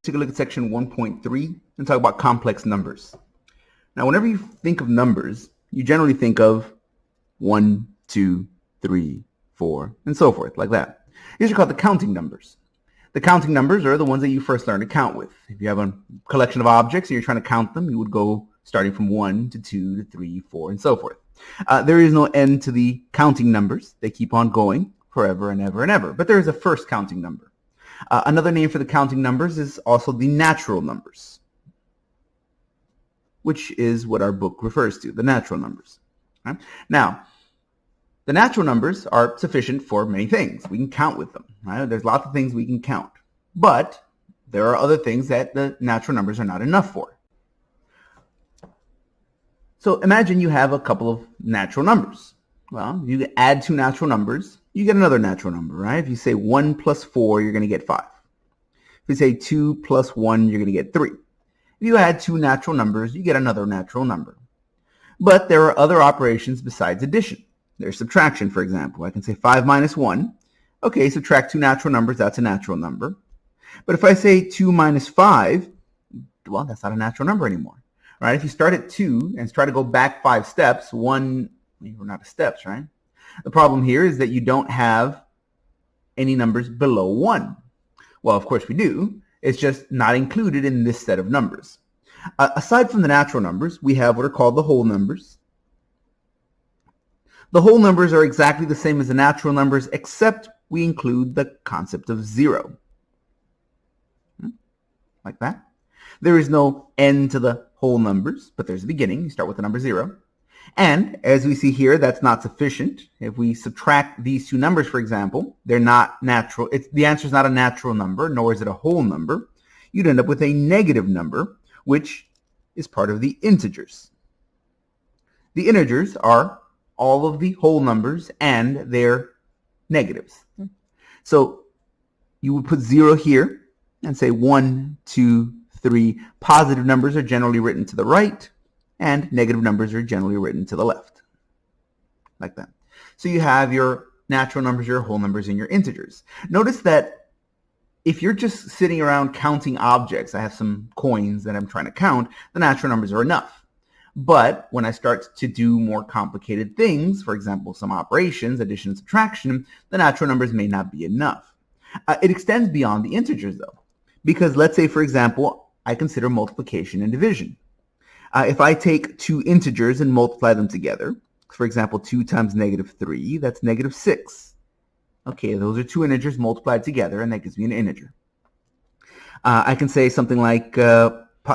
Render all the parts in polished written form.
take a look at section 1.3 and talk about complex numbers. Now, whenever you think of numbers, you generally think of 1, 2, 3, 4, and so forth, like that. These are called the counting numbers. The counting numbers are the ones that you first learn to count with. If you have a collection of objects and you're trying to count them, you would go starting from 1 to 2 to 3, 4, and so forth. There is no end to the counting numbers. They keep on going forever and ever and ever. But there is a first counting number. Another name for the counting numbers is also the natural numbers, which is what our book refers to, the natural numbers. Right? Now, the natural numbers are sufficient for many things. We can count with them. Right? There's lots of things we can count. But there are other things that the natural numbers are not enough for. So imagine you have a couple of natural numbers. Well, you add two natural numbers, you get another natural number, right? If you say 1 plus 4, you're going to get 5. If you say 2 plus 1, you're going to get 3. If you add two natural numbers, you get another natural number. But there are other operations besides addition. There's subtraction, for example. I can say 5 minus 1. Okay, subtract two natural numbers, that's a natural number. But if I say 2 minus 5, well, that's not a natural number anymore. Right? If you start at 2 and try to go back 5 steps, we're not at steps, right? The problem here is that you don't have any numbers below 1. Well, of course we do. It's just not included in this set of numbers. Aside from the natural numbers, we have what are called the whole numbers. The whole numbers are exactly the same as the natural numbers, except we include the concept of 0. Like that. There is no end to the whole numbers, but there's a beginning. You start with the number 0. And as we see here, that's not sufficient. If we subtract these two numbers, for example, they're not natural. The answer is not a natural number, nor is it a whole number. You'd end up with a negative number, which is part of the integers. The integers are all of the whole numbers and their negatives. So you would put 0 here and say 1, 2, 3. Positive numbers are generally written to the right, and negative numbers are generally written to the left, like that. So you have your natural numbers, your whole numbers, and your integers. Notice that if you're just sitting around counting objects, I have some coins that I'm trying to count, the natural numbers are enough. But when I start to do more complicated things, for example, some operations, addition and subtraction, the natural numbers may not be enough. It extends beyond the integers, though, because let's say, for example, I consider multiplication and division. If I take two integers and multiply them together, for example, 2 times negative 3, that's negative 6. Okay, those are two integers multiplied together, and that gives me an integer. I can say something like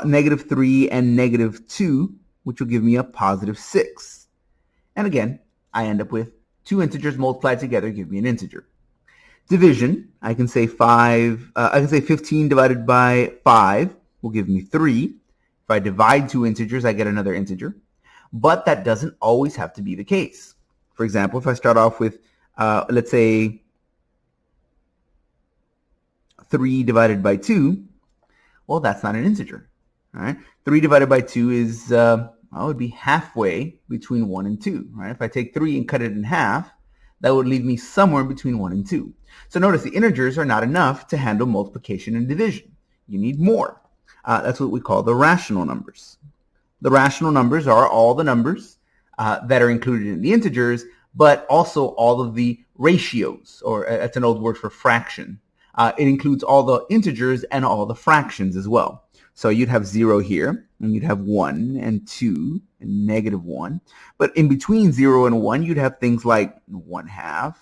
negative 3 and negative 2, which will give me a positive 6. And again, I end up with two integers multiplied together give me an integer. Division, I can say 15 divided by 5 will give me 3. If I divide two integers, I get another integer. But that doesn't always have to be the case. For example, if I start off with, let's say, 3 divided by 2, well, that's not an integer. All right? 3 divided by 2 is, would be halfway between 1 and 2. Right? If I take 3 and cut it in half, that would leave me somewhere between 1 and 2. So notice the integers are not enough to handle multiplication and division. You need more. That's what we call the rational numbers. The rational numbers are all the numbers that are included in the integers, but also all of the ratios, or that's an old word for fraction. It includes all the integers and all the fractions as well. So you'd have 0 here, and you'd have 1 and 2 and negative 1. But in between 0 and 1, you'd have things like 1/2,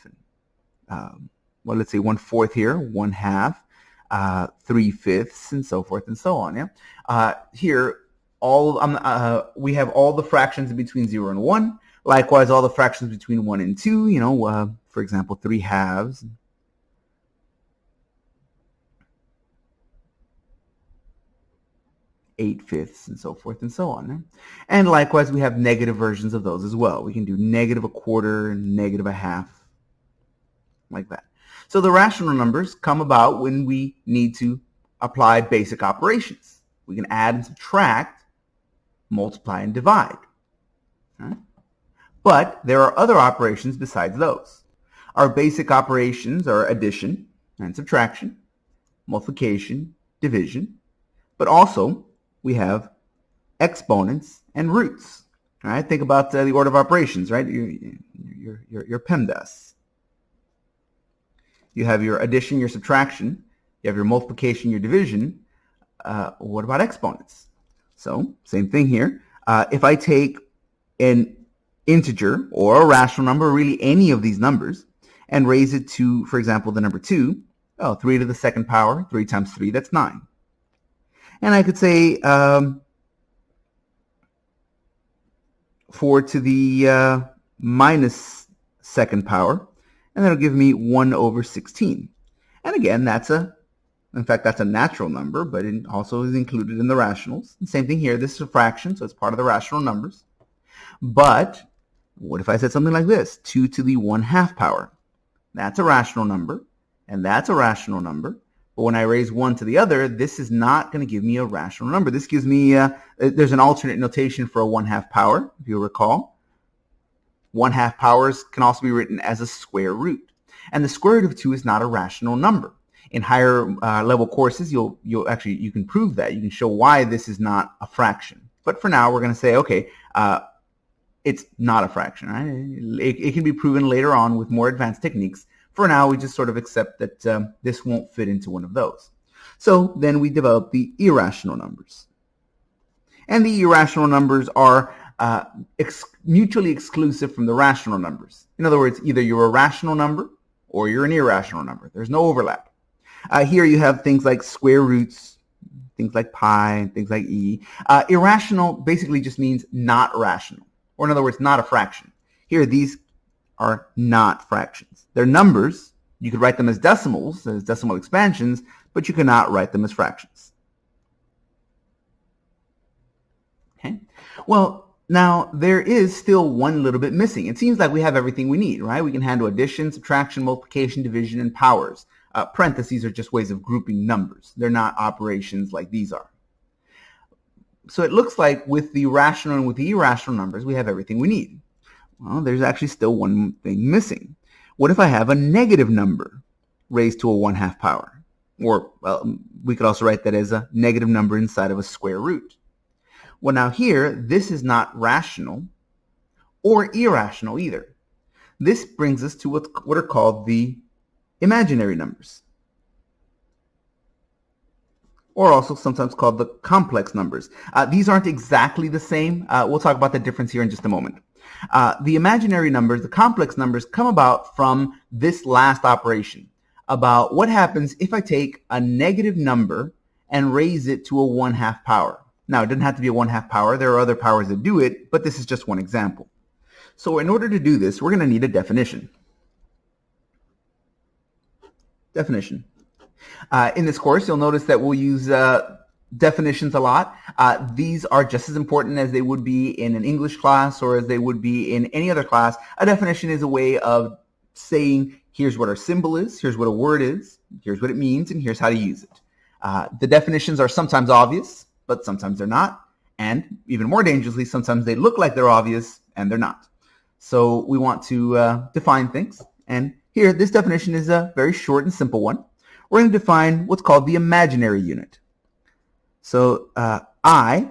well, let's say 1/4 here, 1/2. 3/5, and so forth and so on. Yeah. Here, we have all the fractions between 0 and 1. Likewise, all the fractions between 1 and 2. For example, 3/2. 8/5, and so forth and so on. Yeah? And likewise, we have negative versions of those as well. We can do negative 1/4 and negative 1/2, like that. So the rational numbers come about when we need to apply basic operations. We can add and subtract, multiply and divide. Right? But there are other operations besides those. Our basic operations are addition and subtraction, multiplication division, but also we have exponents and roots. All right, think about the order of operations, right? Your PEMDAS. You have your addition, your subtraction, you have your multiplication, your division. What about exponents? So same thing here. If I take an integer or a rational number, or really any of these numbers, and raise it to, for example, the number 2, 3 to the second power, 3 times 3, that's 9. And I could say 4 to the minus second power, and that'll give me 1 over 16. And again, in fact, that's a natural number, but it also is included in the rationals. And same thing here, this is a fraction, so it's part of the rational numbers. But what if I said something like this? 2 to the 1/2 power. That's a rational number, and that's a rational number. But when I raise one to the other, this is not going to give me a rational number. This gives me, there's an alternate notation for a 1/2 power, if you'll recall. 1/2 powers can also be written as a square root. And the square root of 2 is not a rational number. In higher level courses, you can prove that. You can show why this is not a fraction. But for now, we're going to say, okay, it's not a fraction. Right? It can be proven later on with more advanced techniques. For now, we just sort of accept that this won't fit into one of those. So then we develop the irrational numbers. And the irrational numbers are mutually exclusive from the rational numbers. In other words, either you're a rational number or you're an irrational number. There's no overlap. Here you have things like square roots, things like pi, things like e. Irrational basically just means not rational, or in other words, not a fraction. Here, these are not fractions. They're numbers. You could write them as decimals, as decimal expansions, but you cannot write them as fractions. Okay. Well, now there is still one little bit missing. It seems like we have everything we need, right? We can handle addition, subtraction, multiplication, division, and powers. Parentheses are just ways of grouping numbers. They're not operations like these are. So it looks like with the rational and with the irrational numbers, we have everything we need. Well, there's actually still one thing missing. What if I have a negative number raised to a 1/2 power? Or, well, we could also write that as a negative number inside of a square root. Well, now here, this is not rational or irrational either. This brings us to what are called the imaginary numbers, or also sometimes called the complex numbers. These aren't exactly the same. We'll talk about the difference here in just a moment. The imaginary numbers, the complex numbers, come about from this last operation, about what happens if I take a negative number and raise it to a 1/2 power. Now, it doesn't have to be a 1/2 power. There are other powers that do it, but this is just one example. So in order to do this, we're going to need a definition. Definition. In this course, you'll notice that we'll use definitions a lot. These are just as important as they would be in an English class or as they would be in any other class. A definition is a way of saying, here's what our symbol is, here's what a word is, here's what it means, and here's how to use it. The definitions are sometimes obvious, but sometimes they're not. And even more dangerously, sometimes they look like they're obvious and they're not. So we want to define things. And here, this definition is a very short and simple one. We're going to define what's called the imaginary unit. So I,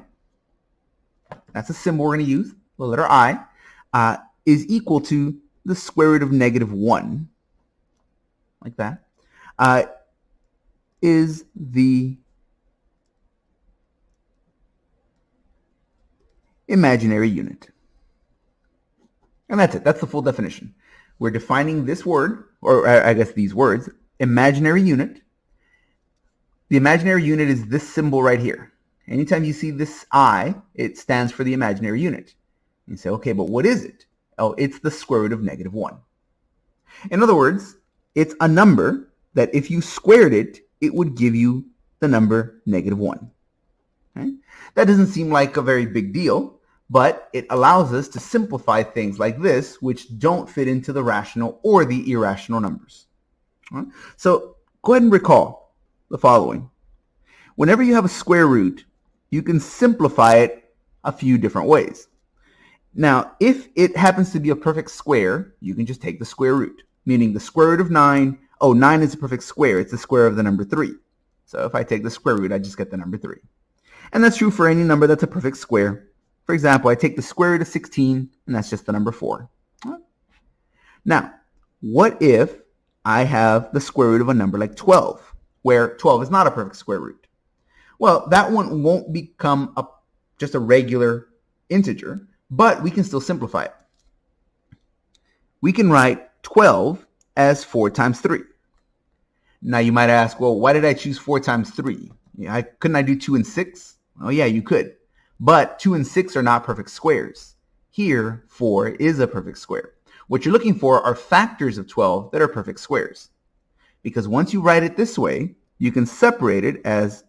that's a symbol we're going to use, the letter I, is equal to the square root of -1, like that, is the imaginary unit. And that's it. That's the full definition. We're defining this word, or I guess these words, imaginary unit. The imaginary unit is this symbol right here. Anytime you see this I, it stands for the imaginary unit. You say, okay, but what is it? Oh, it's the square root of -1. In other words, it's a number that if you squared it, it would give you the number -1. Okay? That doesn't seem like a very big deal, but it allows us to simplify things like this, which don't fit into the rational or the irrational numbers. All right? So go ahead and recall the following. Whenever you have a square root, you can simplify it a few different ways. Now, if it happens to be a perfect square, you can just take the square root, meaning the square root of 9. Oh, 9 is a perfect square. It's the square of the number 3. So if I take the square root, I just get the number 3. And that's true for any number that's a perfect square. For example, I take the square root of 16, and that's just the number 4. Now, what if I have the square root of a number like 12, where 12 is not a perfect square root? Well, that one won't become just a regular integer, but we can still simplify it. We can write 12 as 4 times 3. Now you might ask, well, why did I choose 4 times 3? Couldn't I do 2 and 6? Oh yeah, you could. But 2 and 6 are not perfect squares. Here, 4 is a perfect square. What you're looking for are factors of 12 that are perfect squares. Because once you write it this way, you can separate it as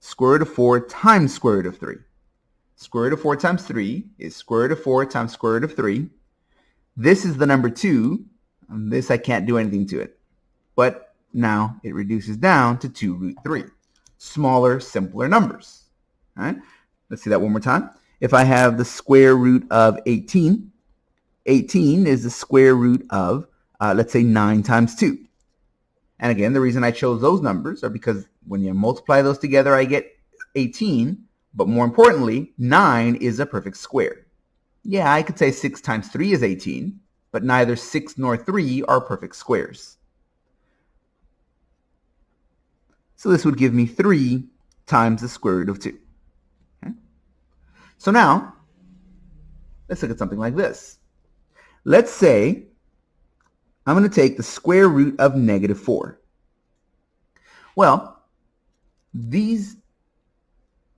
square root of 4 times square root of 3. Square root of 4 times 3 is square root of 4 times square root of 3. This is the number 2. And this I can't do anything to it. But now it reduces down to 2 root 3. Smaller, simpler numbers. All right? Let's see that one more time. If I have the square root of 18, 18 is the square root of, let's say, 9 times 2. And again, the reason I chose those numbers are because when you multiply those together, I get 18. But more importantly, 9 is a perfect square. Yeah, I could say 6 times 3 is 18, but neither 6 nor 3 are perfect squares. So this would give me 3 times the square root of 2. Okay? So now, let's look at something like this. Let's say I'm going to take the square root of negative 4. Well, these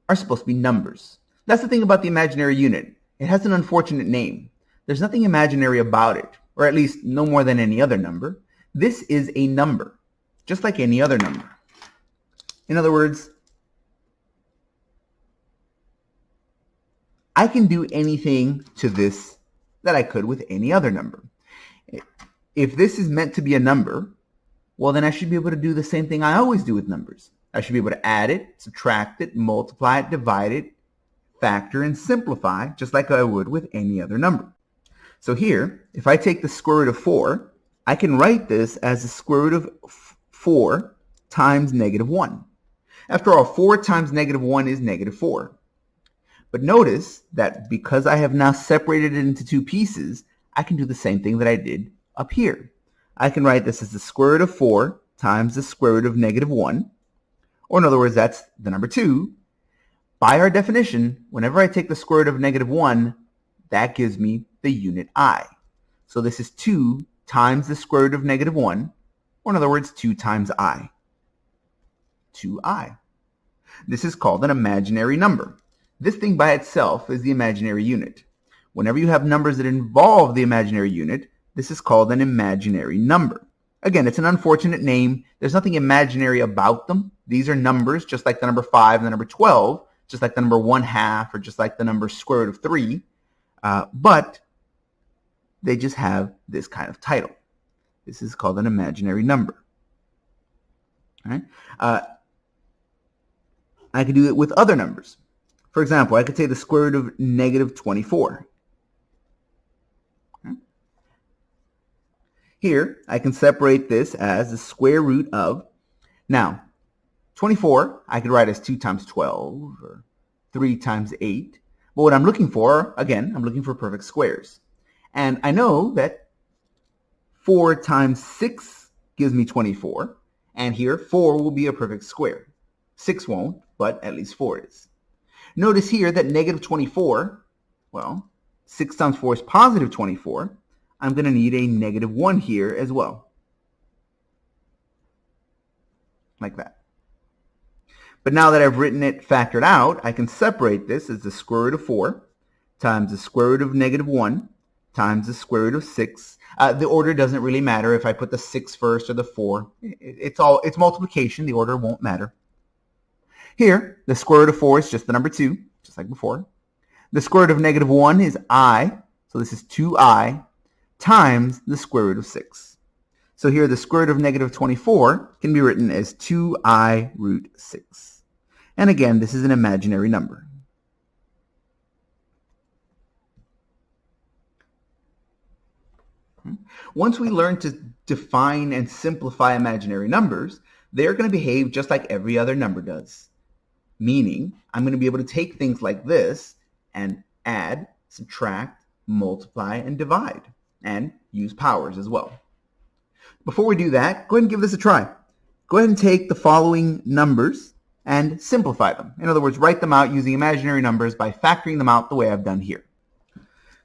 are supposed to be numbers. That's the thing about the imaginary unit. It has an unfortunate name. There's nothing imaginary about it, or at least no more than any other number. This is a number, just like any other number. In other words, I can do anything to this that I could with any other number. If this is meant to be a number, well, then I should be able to do the same thing I always do with numbers. I should be able to add it, subtract it, multiply it, divide it, factor, and simplify, just like I would with any other number. So here, if I take the square root of 4, I can write this as the square root of 4 times negative 1. After all, 4 times negative 1 is negative 4. But notice that because I have now separated it into 2 pieces, I can do the same thing that I did up here. I can write this as the square root of 4 times the square root of negative 1. Or in other words, that's the number 2. By our definition, whenever I take the square root of negative 1, that gives me the unit I. So this is 2 times the square root of negative 1. Or in other words, 2 times I. 2I. This is called an imaginary number. This thing by itself is the imaginary unit. Whenever you have numbers that involve the imaginary unit, this is called an imaginary number. Again, it's an unfortunate name. There's nothing imaginary about them. These are numbers, just like the number 5 and the number 12, just like the number 1/2, or just like the number square root of 3. But they just have this kind of title. This is called an imaginary number. All right? I could do it with other numbers. For example, I could say the square root of negative 24. Okay. Here, I can separate this as the square root of, now, 24, I could write as 2 times 12, or 3 times 8. But what I'm looking for, again, I'm looking for perfect squares. And I know that 4 times 6 gives me 24. And here, 4 will be a perfect square. 6 won't, but at least 4 is. Notice here that negative 24, well, 6 times 4 is positive 24. I'm going to need a negative 1 here as well. Like that. But now that I've written it factored out, I can separate this as the square root of 4 times the square root of negative 1 times the square root of 6. The order doesn't really matter if I put the 6 first or the 4. It's multiplication. The order won't matter. Here, the square root of 4 is just the number 2, just like before. The square root of negative 1 is I, so this is 2I, times the square root of 6. So here, the square root of negative 24 can be written as 2I root 6. And again, this is an imaginary number. Once we learn to define and simplify imaginary numbers, they're going to behave just like every other number does. Meaning, I'm going to be able to take things like this and add, subtract, multiply, and divide, and use powers as well. Before we do that, go ahead and give this a try. Go ahead and take the following numbers and simplify them. In other words, write them out using imaginary numbers by factoring them out the way I've done here.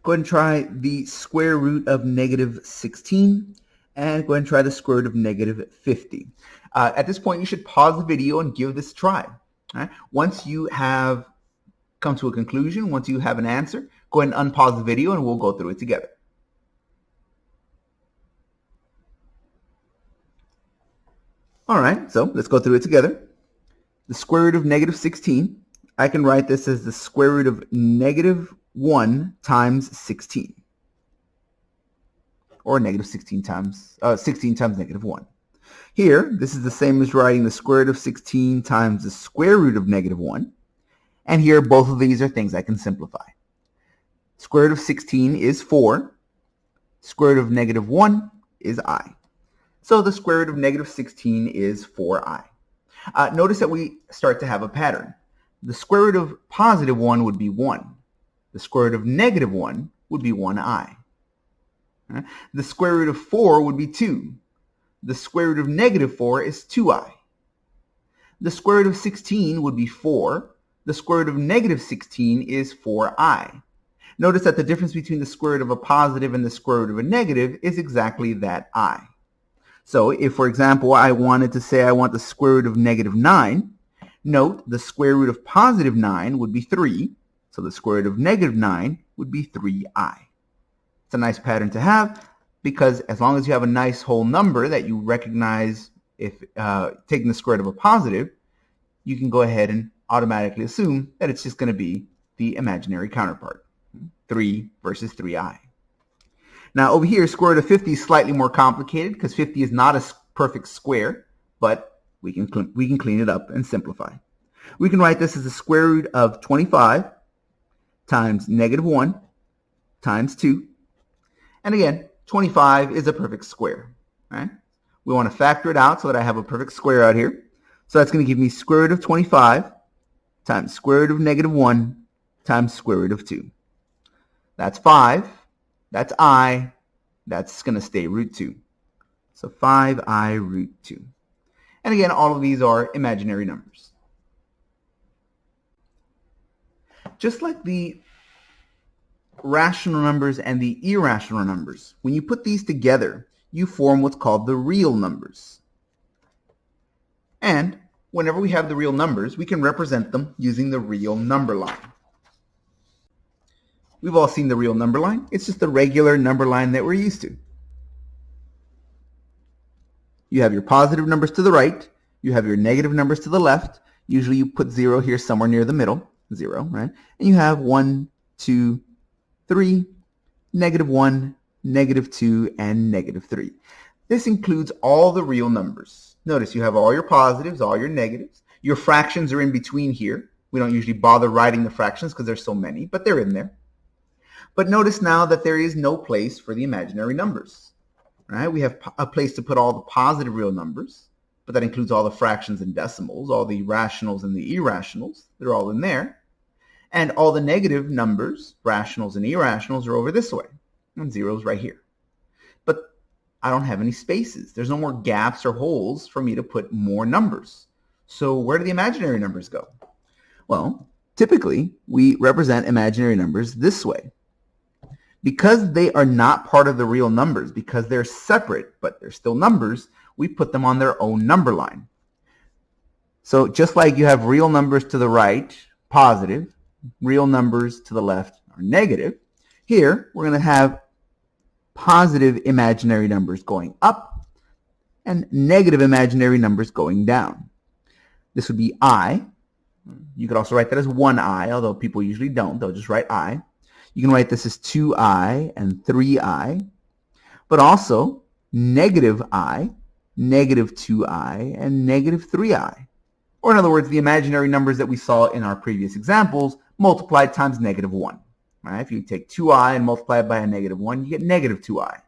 Go ahead and try the square root of negative 16, and go ahead and try the square root of negative 50. At this point, you should pause the video and give this a try. All right? Once you have come to a conclusion, once you have an answer, go ahead and unpause the video and we'll go through it together. All right, so let's go through it together. The square root of negative 16, I can write this as the square root of negative 1 times 16. Or negative 16 times negative 1. Here, this is the same as writing the square root of 16 times the square root of negative 1. And here, both of these are things I can simplify. Square root of 16 is 4. Square root of negative 1 is I. So the square root of negative 16 is 4i. Notice that we start to have a pattern. The square root of positive 1 would be 1. The square root of negative 1 would be 1i. The square root of 4 would be 2. The square root of negative 4 is 2i. The square root of 16 would be 4. The square root of negative 16 is 4i. Notice that the difference between the square root of a positive and the square root of a negative is exactly that I. So if, for example, I wanted to say I want the square root of negative 9, note the square root of positive 9 would be 3, so the square root of negative 9 would be 3i. It's a nice pattern to have because as long as you have a nice whole number that you recognize if taking the square root of a positive, you can go ahead and automatically assume that it's just going to be the imaginary counterpart, 3 versus 3i. Now over here, square root of 50 is slightly more complicated because 50 is not a perfect square, but we can clean it up and simplify. We can write this as the square root of 25 times negative 1 times 2. And again, 25 is a perfect square. Right? We want to factor it out so that I have a perfect square out here. So that's going to give me square root of 25 times square root of negative 1 times square root of 2. That's 5. That's I. That's going to stay root 2. So 5i root 2. And again, all of these are imaginary numbers. Just like the rational numbers and the irrational numbers, when you put these together, you form what's called the real numbers. And whenever we have the real numbers, we can represent them using the real number line. We've all seen the real number line. It's just the regular number line that we're used to. You have your positive numbers to the right. You have your negative numbers to the left. Usually you put 0 here somewhere near the middle. 0, right? And you have 1, 2, 3, negative 1, negative 2, and negative 3. This includes all the real numbers. Notice you have all your positives, all your negatives. Your fractions are in between here. We don't usually bother writing the fractions because there's so many, but they're in there. But notice now that there is no place for the imaginary numbers. Right? We have a place to put all the positive real numbers, but that includes all the fractions and decimals, all the rationals and the irrationals. They're all in there. And all the negative numbers, rationals and irrationals, are over this way. And 0 is right here. But I don't have any spaces. There's no more gaps or holes for me to put more numbers. So where do the imaginary numbers go? Well, typically, we represent imaginary numbers this way. Because they are not part of the real numbers, because they're separate, but they're still numbers, we put them on their own number line. So just like you have real numbers to the right, positive, real numbers to the left are negative, here we're going to have positive imaginary numbers going up and negative imaginary numbers going down. This would be I. You could also write that as 1i, although people usually don't. They'll just write I. You can write this as 2i and 3i, but also negative I, negative 2i, and negative 3i. Or in other words, the imaginary numbers that we saw in our previous examples multiplied times negative 1. Right? If you take 2i and multiply it by a negative 1, you get negative 2i.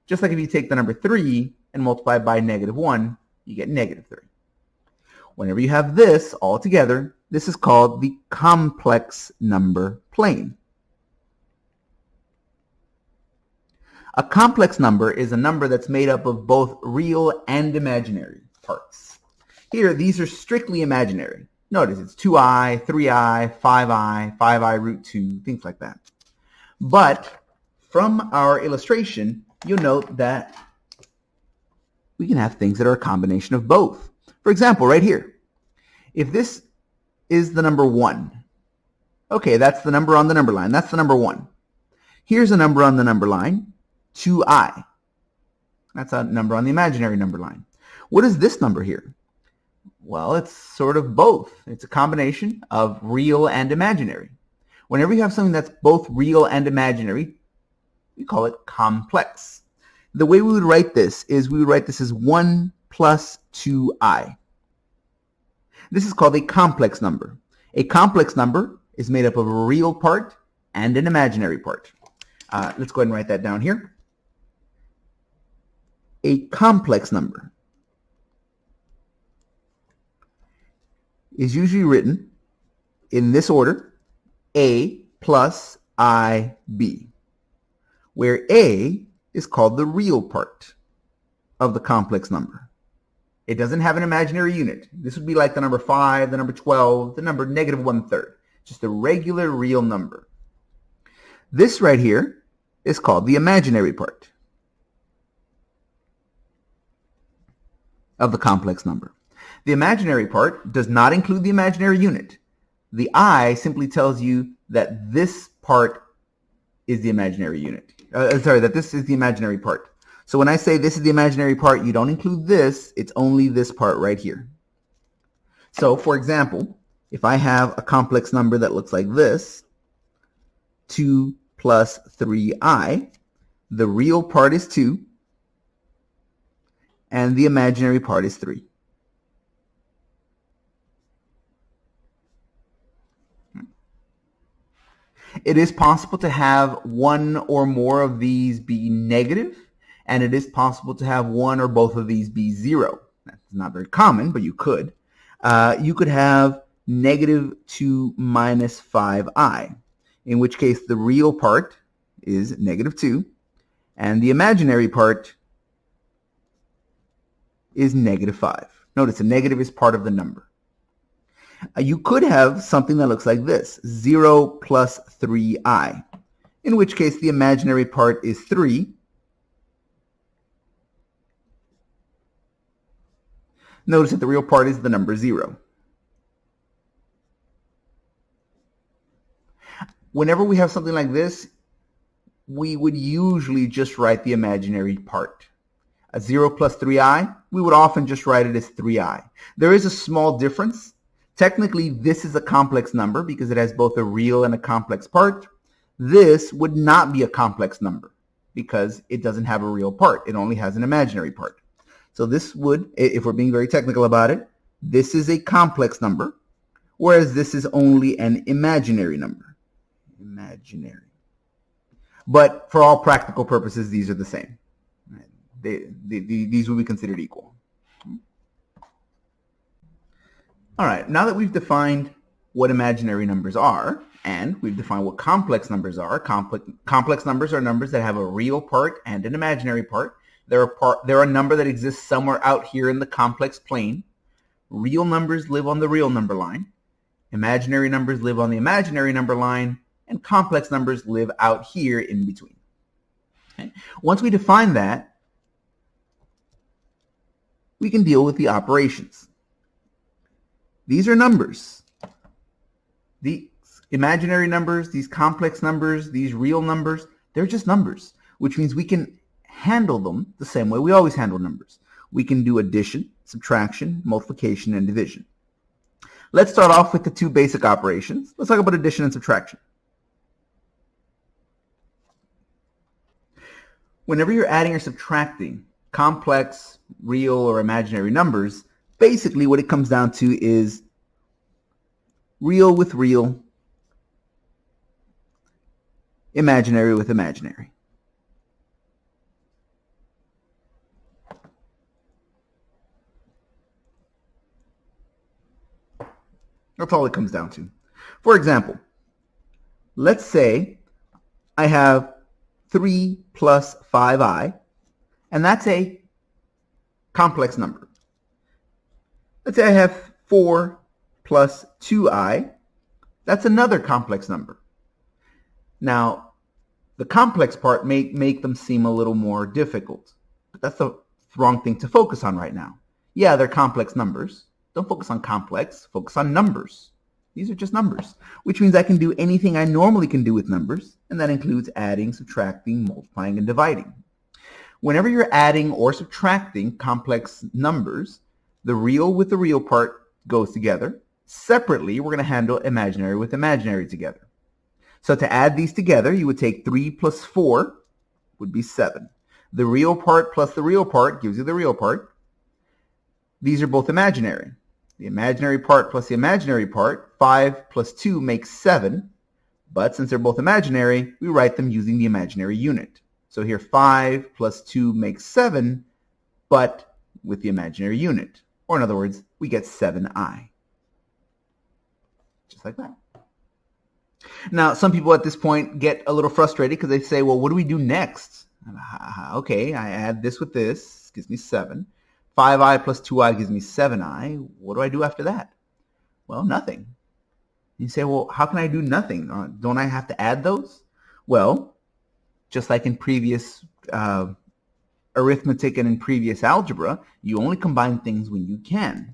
Just like if you take the number 3 and multiply it by negative 1, you get negative 3. Whenever you have this all together, this is called the complex number plane. A complex number is a number that's made up of both real and imaginary parts. Here, these are strictly imaginary. Notice it's 2i, 3i, 5i, 5i root 2, things like that. But from our illustration, you'll note that we can have things that are a combination of both. For example, right here, if this is the number 1, okay, that's the number on the number line. That's the number 1. Here's a number on the number line, 2i. That's a number on the imaginary number line. What is this number here? Well, it's sort of both. It's a combination of real and imaginary. Whenever you have something that's both real and imaginary, we call it complex. The way we would write this is we would write this as 1 plus 2i. This is called a complex number. A complex number is made up of a real part and an imaginary part. Let's go ahead and write that down here. A complex number is usually written in this order, a plus ib, where a is called the real part of the complex number. It doesn't have an imaginary unit. This would be like the number 5, the number 12, the number -1/3, just a regular real number. This right here is called the imaginary part of the complex number. The imaginary part does not include the imaginary unit. The I simply tells you that this part is the imaginary unit. That this is the imaginary part. So when I say this is the imaginary part, you don't include this. It's only this part right here. So for example, if I have a complex number that looks like this, 2 plus 3i, the real part is 2, and the imaginary part is 3. It is possible to have one or more of these be negative, and it is possible to have one or both of these be 0. That's not very common, but you could. You could have -2 minus 5i, in which case the real part is -2, and the imaginary part is -5. Notice a negative is part of the number. You could have something that looks like this, 0 plus 3i, in which case the imaginary part is 3. Notice that the real part is the number 0. Whenever we have something like this, we would usually just write the imaginary part. A 0 plus 3i, we would often just write it as 3i. There is a small difference. Technically, this is a complex number because it has both a real and a complex part. This would not be a complex number because it doesn't have a real part. It only has an imaginary part. So this would, if we're being very technical about it, this is a complex number, whereas this is only an imaginary number. Imaginary. But for all practical purposes, these are the same. These will be considered equal. All right, now that we've defined what imaginary numbers are, and we've defined what complex numbers are, complex numbers are numbers that have a real part and an imaginary part. They're a number that exists somewhere out here in the complex plane. Real numbers live on the real number line. Imaginary numbers live on the imaginary number line, and complex numbers live out here in between. Okay? Once we define that, we can deal with the operations. These are numbers. The imaginary numbers, these complex numbers, these real numbers, they're just numbers, which means we can handle them the same way we always handle numbers. We can do addition, subtraction, multiplication, and division. Let's start off with the two basic operations. Let's talk about addition and subtraction. Whenever you're adding or subtracting complex, real, or imaginary numbers, basically what it comes down to is real with real, imaginary with imaginary. That's all it comes down to. For example, let's say I have 3 plus 5i, and that's a complex number. Let's say I have 4 plus 2i. That's another complex number. Now, the complex part may make them seem a little more difficult, but that's the wrong thing to focus on right now. Yeah, they're complex numbers. Don't focus on complex, focus on numbers. These are just numbers, which means I can do anything I normally can do with numbers, and that includes adding, subtracting, multiplying, and dividing. Whenever you're adding or subtracting complex numbers, the real with the real part goes together. Separately, we're going to handle imaginary with imaginary together. So to add these together, you would take 3 plus 4 would be 7. The real part plus the real part gives you the real part. These are both imaginary. The imaginary part plus the imaginary part, 5 plus 2 makes 7. But since they're both imaginary, we write them using the imaginary unit. So here 5 plus 2 makes 7, but with the imaginary unit. Or in other words, we get 7i. Just like that. Now, some people at this point get a little frustrated because they say, well, what do we do next? Okay, I add this with this, gives me 7. 5i plus 2i gives me 7i. What do I do after that? Well, nothing. You say, well, how can I do nothing? Don't I have to add those? Well, just like in previous arithmetic and in previous algebra, you only combine things when you can.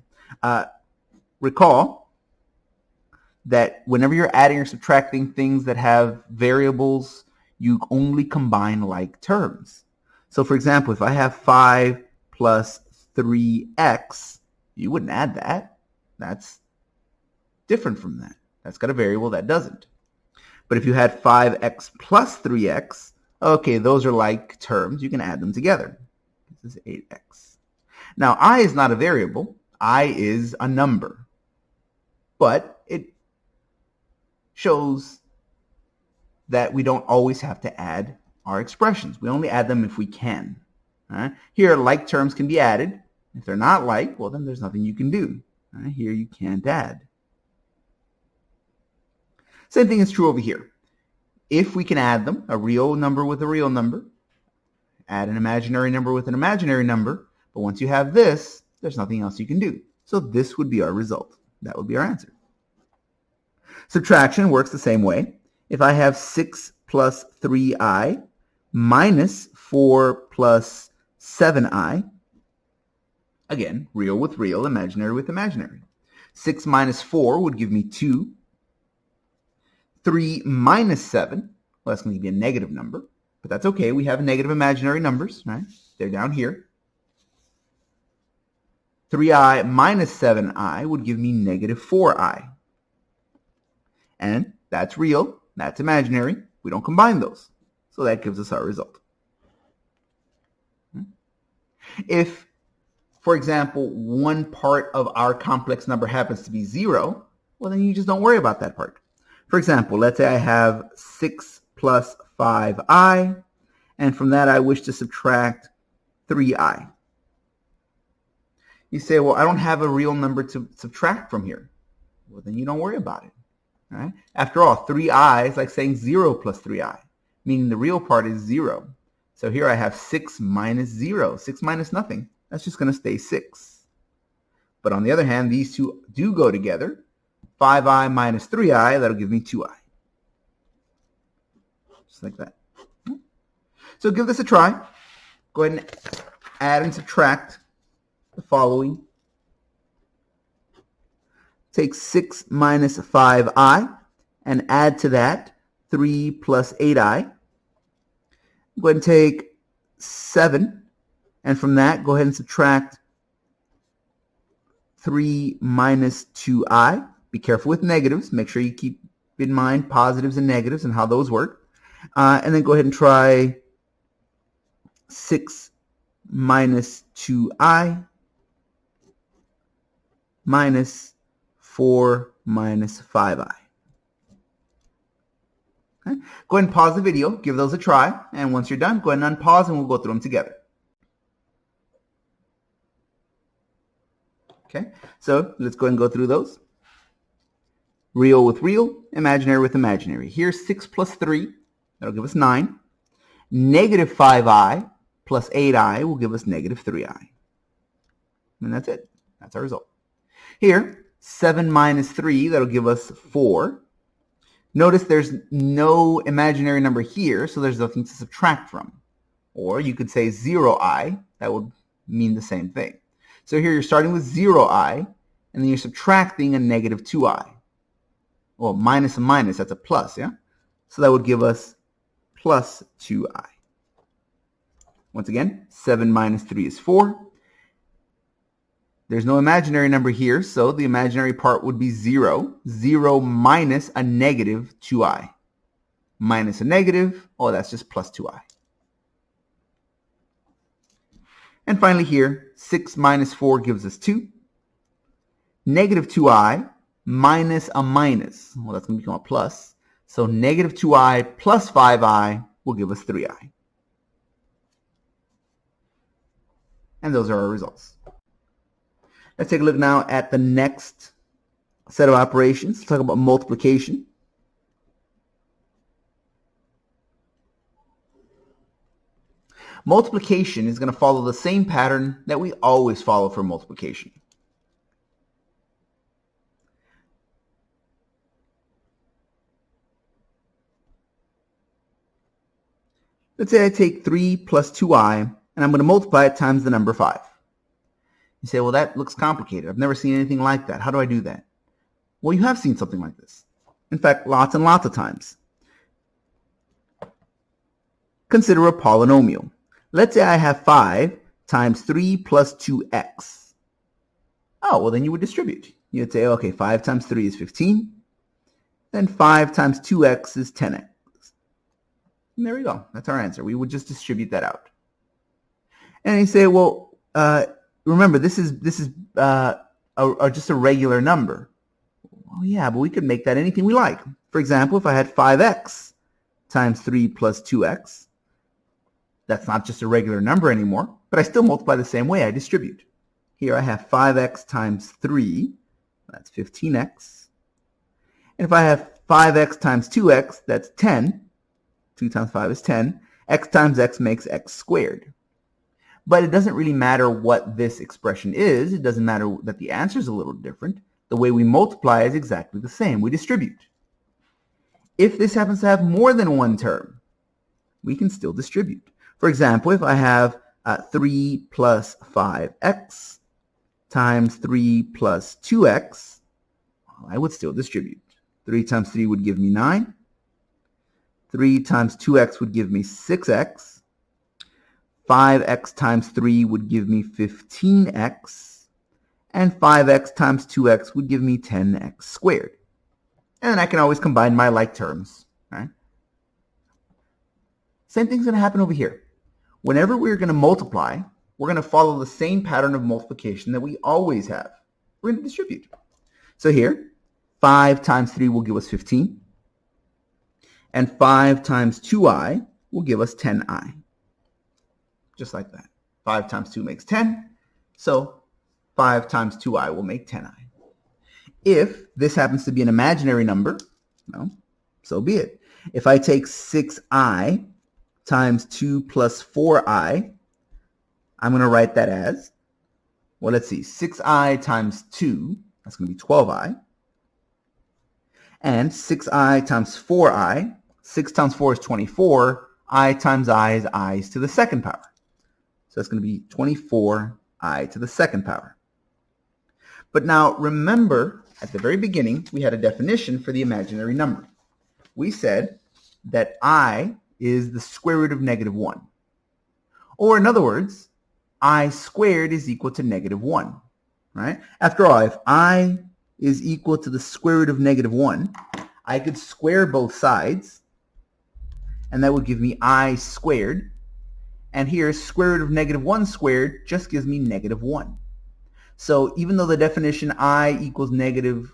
Recall that whenever you're adding or subtracting things that have variables, you only combine like terms. So for example, if I have 5 plus 3x, you wouldn't add that. That's different from that. That's got a variable that doesn't. But if you had 5x plus 3x, okay, those are like terms. You can add them together. This is 8x. Now, I is not a variable. I is a number. But it shows that we don't always have to add our expressions. We only add them if we can. Here, like terms can be added. If they're not like, well, then there's nothing you can do. Here, you can't add. Same thing is true over here. If we can add them, a real number with a real number, add an imaginary number with an imaginary number, but once you have this, there's nothing else you can do. So this would be our result. That would be our answer. Subtraction works the same way. If I have 6 plus 3i minus 4 plus 7i, again, real with real, imaginary with imaginary. 6 minus 4 would give me 2. 3 minus 7, well, that's going to be a negative number, but that's okay. We have negative imaginary numbers, right? They're down here. 3i minus 7i would give me negative 4i. And that's real, that's imaginary. We don't combine those. So that gives us our result. If, for example, one part of our complex number happens to be 0, well, then you just don't worry about that part. For example, let's say I have 6 plus 5i, and from that I wish to subtract 3i. You say, well, I don't have a real number to subtract from here. Well, then you don't worry about it. Right? After all, 3i is like saying 0 plus 3i, meaning the real part is 0. So here I have 6 minus 0, 6 minus nothing. That's just going to stay 6. But on the other hand, these two do go together. 5i minus 3i, that'll give me 2i. Just like that. So give this a try. Go ahead and add and subtract the following. Take 6 minus 5i and add to that 3 plus 8i. Go ahead and take 7, and from that go ahead and subtract 3 minus 2i. Be careful with negatives. Make sure you keep in mind positives and negatives and how those work. And then go ahead and try 6 minus 2i minus 4 minus 5i. Okay. Go ahead and pause the video, give those a try, and once you're done, go ahead and unpause and we'll go through them together. Okay, so let's go ahead and go through those. Real with real, imaginary with imaginary. Here's 6 plus 3. That'll give us 9. Negative 5i plus 8i will give us negative 3i. And that's it. That's our result. Here, 7 minus 3, that'll give us 4. Notice there's no imaginary number here, so there's nothing to subtract from. Or you could say 0i. That would mean the same thing. So here you're starting with 0i, and then you're subtracting a negative 2i. Well, minus a minus, that's a plus, yeah? So that would give us plus 2i. Once again, 7 minus 3 is 4. There's no imaginary number here, so the imaginary part would be 0. 0 minus a negative 2i. Minus a negative, oh, that's just plus 2i. And finally here, 6 minus 4 gives us 2. Negative 2i minus a minus, well, that's going to become a plus. So negative 2i plus 5i will give us 3i. And those are our results. Let's take a look now at the next set of operations. Let's talk about multiplication. Multiplication is going to follow the same pattern that we always follow for multiplication. Let's say I take 3 plus 2i, and I'm going to multiply it times the number 5. You say, well, that looks complicated. I've never seen anything like that. How do I do that? Well, you have seen something like this. In fact, lots and lots of times. Consider a polynomial. Let's say I have 5 times 3 plus 2x. Oh, well, then you would distribute. You'd say, okay, 5 times 3 is 15. Then 5 times 2x is 10x. And there we go. That's our answer. We would just distribute that out. And you say, well, remember, this is just a regular number. Oh, yeah, but we could make that anything we like. For example, if I had 5x times 3 plus 2x, that's not just a regular number anymore, but I still multiply the same way. I distribute. Here I have 5x times 3. That's 15x. And if I have 5x times 2x, that's 10. 2 times 5 is 10. X times x makes x squared. But it doesn't really matter what this expression is. It doesn't matter that the answer is a little different. The way we multiply is exactly the same. We distribute. If this happens to have more than one term, we can still distribute. For example, if I have 3 plus 5x times 3 plus 2x, I would still distribute. 3 times 3 would give me 9. 3 times 2x would give me 6x. 5x times 3 would give me 15x. And 5x times 2x would give me 10x squared. And I can always combine my like terms. Right? Same thing's going to happen over here. Whenever we're going to multiply, we're going to follow the same pattern of multiplication that we always have. We're going to distribute. So here, 5 times 3 will give us 15. And 5 times 2i will give us 10i. Just like that. 5 times 2 makes 10. So 5 times 2i will make 10i. If this happens to be an imaginary number, well, so be it. If I take 6i times 2 plus 4i, I'm going to write that as, well, let's see, 6i times 2, that's going to be 12i. And 6i times 4i, 6 times 4 is 24, I times I is i's to the second power. So that's going to be 24i to the second power. But now remember, at the very beginning, we had a definition for the imaginary number. We said that I is the square root of negative 1. Or in other words, I squared is equal to negative 1. Right? After all, if I is equal to the square root of negative 1, I could square both sides, and that would give me I squared. And here, square root of negative 1 squared just gives me negative 1. So even though the definition I equals negative,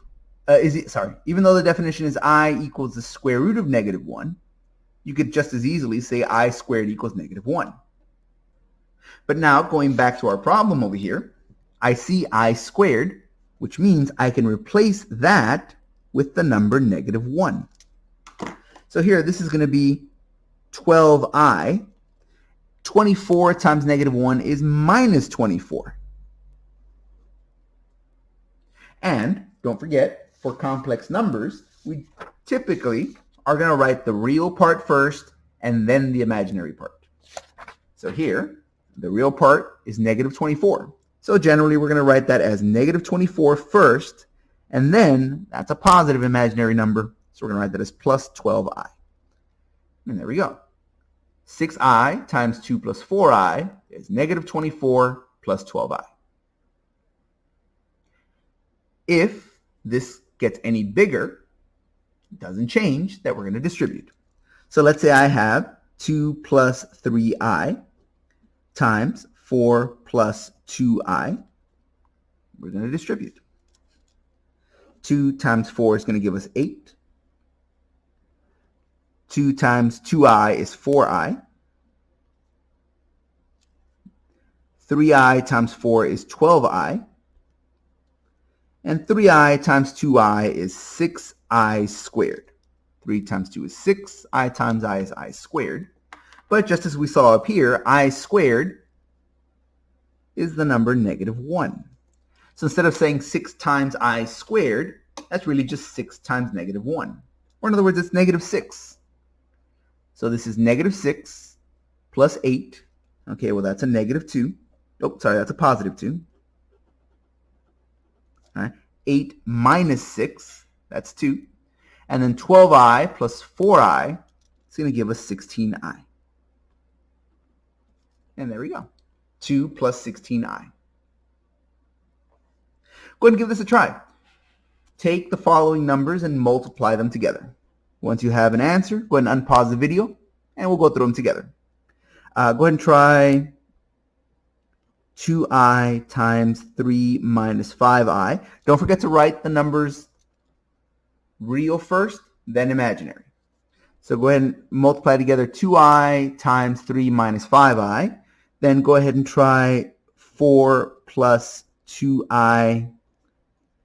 even though the definition is I equals the square root of negative 1, you could just as easily say I squared equals negative 1. But now, going back to our problem over here, I see I squared, which means I can replace that with the number negative 1. So here, this is going to be 12i. 24 times negative 1 is minus 24. And don't forget, for complex numbers, we typically are going to write the real part first and then the imaginary part. So here, the real part is negative 24. So generally, we're going to write that as negative 24 first, and then that's a positive imaginary number, so we're going to write that as plus 12i. And there we go. 6i times 2 plus 4i is negative 24 plus 12i. If this gets any bigger, it doesn't change that we're going to distribute. So let's say I have 2 plus 3i times 4 plus 2i. We're going to distribute. 2 times 4 is going to give us 8. 2 times 2i is 4i. 3i times 4 is 12i. And 3i times 2i is 6i squared. 3 times 2 is 6. I times I is I squared. But just as we saw up here, I squared is the number negative 1. So instead of saying 6 times I squared, that's really just 6 times negative 1. Or in other words, it's negative 6. So this is negative 6 plus 8. Okay, well that's a negative 2. Oh, sorry, that's a positive 2. All right. 8 minus 6, that's 2. And then 12i plus 4i, it's going to give us 16i. And there we go. 2 plus 16i. Go ahead and give this a try. Take the following numbers and multiply them together. Once you have an answer, go ahead and unpause the video, and we'll go through them together. Go ahead and try 2i times 3 minus 5i. Don't forget to write the numbers real first, then imaginary. So go ahead and multiply together 2i times 3 minus 5i. Then go ahead and try 4 plus 2i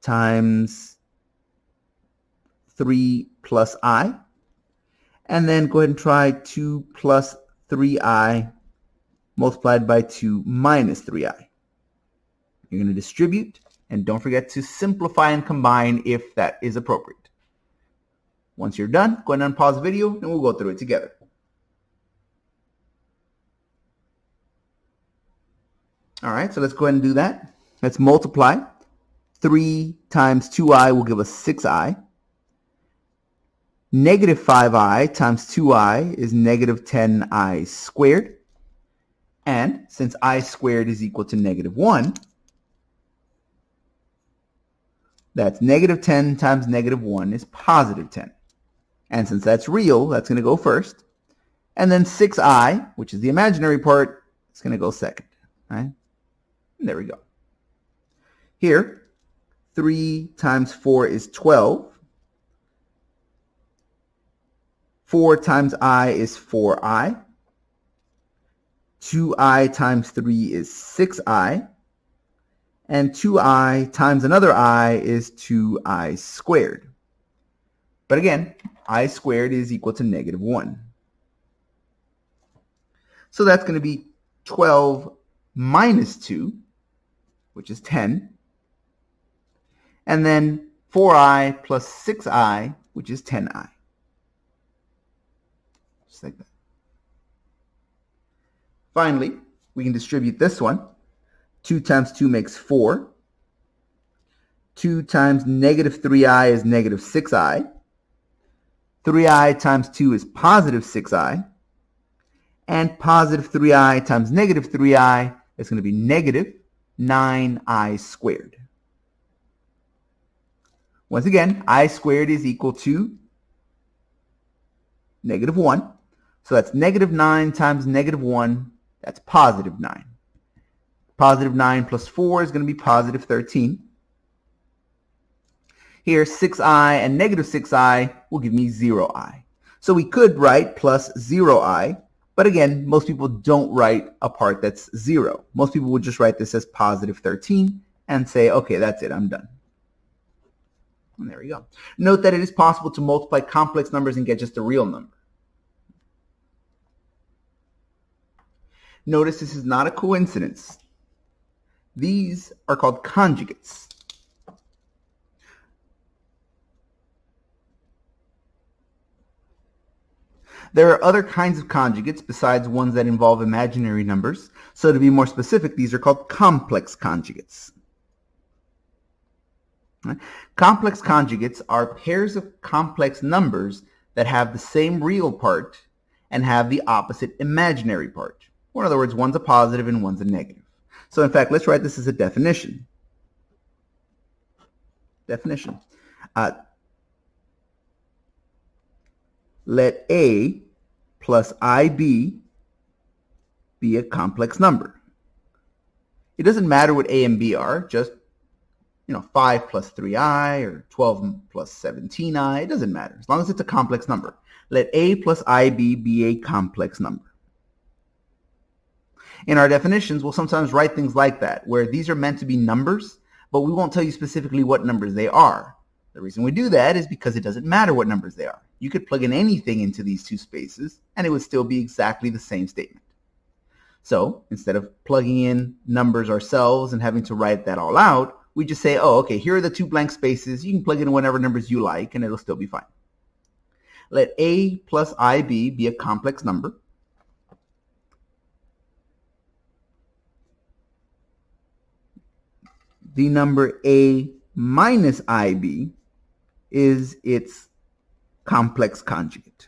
times 3 plus I. And then go ahead and try 2 plus 3i multiplied by 2 minus 3i. You're going to distribute, and don't forget to simplify and combine if that is appropriate. Once you're done, go ahead and unpause the video, and we'll go through it together. All right, so let's go ahead and do that. Let's multiply. 3 times 2i will give us 6i. Negative 5i times 2i is negative 10i squared. And since I squared is equal to negative 1, that's negative 10 times negative 1 is positive 10. And since that's real, that's going to go first. And then 6i, which is the imaginary part, is going to go second. Right? And there we go. Here, 3 times 4 is 12. 4 times I is 4i. 2i times 3 is 6i. And 2i times another I is 2i squared. But again, I squared is equal to negative 1. So that's going to be 12 minus 2, which is 10. And then 4i plus 6i, which is 10i. Just like that. Finally, we can distribute this one. 2 times 2 makes 4. 2 times negative 3i is negative 6i. 3i times 2 is positive 6i. And positive 3i times negative 3i is going to be negative 9i squared. Once again, I squared is equal to negative 1. So that's negative 9 times negative 1. That's positive 9. Positive 9 plus 4 is going to be positive 13. Here, 6i and negative 6i will give me 0i. So we could write plus 0i, but again, most people don't write a part that's 0. Most people would just write this as positive 13 and say, okay, that's it, I'm done. And there we go. Note that it is possible to multiply complex numbers and get just a real number. Notice this is not a coincidence. These are called conjugates. There are other kinds of conjugates besides ones that involve imaginary numbers. So to be more specific, these are called complex conjugates. Complex conjugates are pairs of complex numbers that have the same real part and have the opposite imaginary part. Or in other words, one's a positive and one's a negative. So in fact, let's write this as a definition. Definition. Let A plus IB be a complex number. It doesn't matter what A and B are, just 5 plus 3i or 12 plus 17i, it doesn't matter, as long as it's a complex number. Let A plus IB be a complex number. In our definitions, we'll sometimes write things like that, where these are meant to be numbers, but we won't tell you specifically what numbers they are. The reason we do that is because it doesn't matter what numbers they are. You could plug in anything into these two spaces, and it would still be exactly the same statement. So instead of plugging in numbers ourselves and having to write that all out, we just say, oh, okay, here are the two blank spaces. You can plug in whatever numbers you like, and it'll still be fine. Let A plus IB be a complex number. The number A minus IB is its complex conjugate.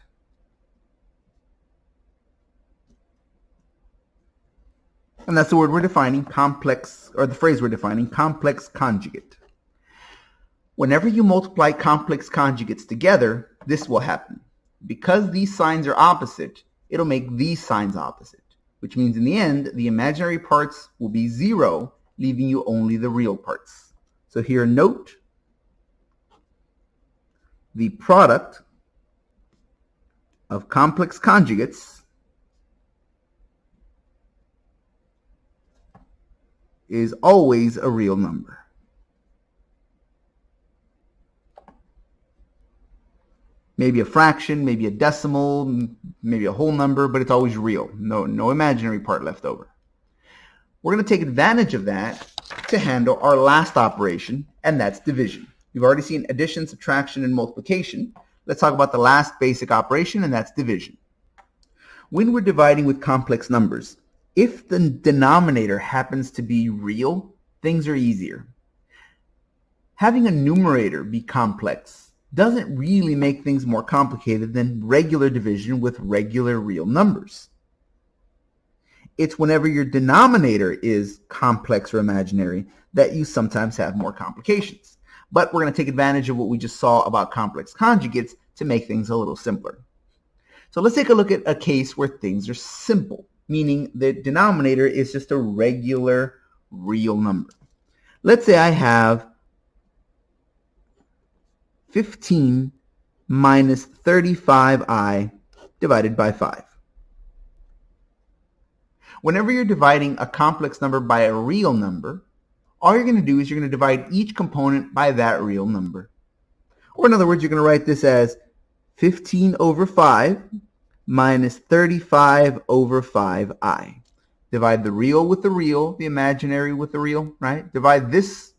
And that's the word we're defining, complex, or the phrase we're defining, complex conjugate. Whenever you multiply complex conjugates together, this will happen. Because these signs are opposite, it'll make these signs opposite, which means in the end, the imaginary parts will be 0, leaving you only the real parts. So here, note, the product of complex conjugates is always a real number. Maybe a fraction, maybe a decimal, maybe a whole number, but it's always real. No imaginary part left over. We're going to take advantage of that to handle our last operation, and that's division. We've already seen addition, subtraction, and multiplication. Let's talk about the last basic operation, and that's division. When we're dividing with complex numbers, if the denominator happens to be real, things are easier. Having a numerator be complex doesn't really make things more complicated than regular division with regular real numbers. It's whenever your denominator is complex or imaginary that you sometimes have more complications. But we're going to take advantage of what we just saw about complex conjugates to make things a little simpler. So let's take a look at a case where things are simple, meaning the denominator is just a regular real number. Let's say I have 15 minus 35i divided by 5. Whenever you're dividing a complex number by a real number, all you're going to do is you're going to divide each component by that real number. Or in other words, you're going to write this as 15 over 5 minus 35 over 5i. Divide the real with the real, the imaginary with the real, right? Divide this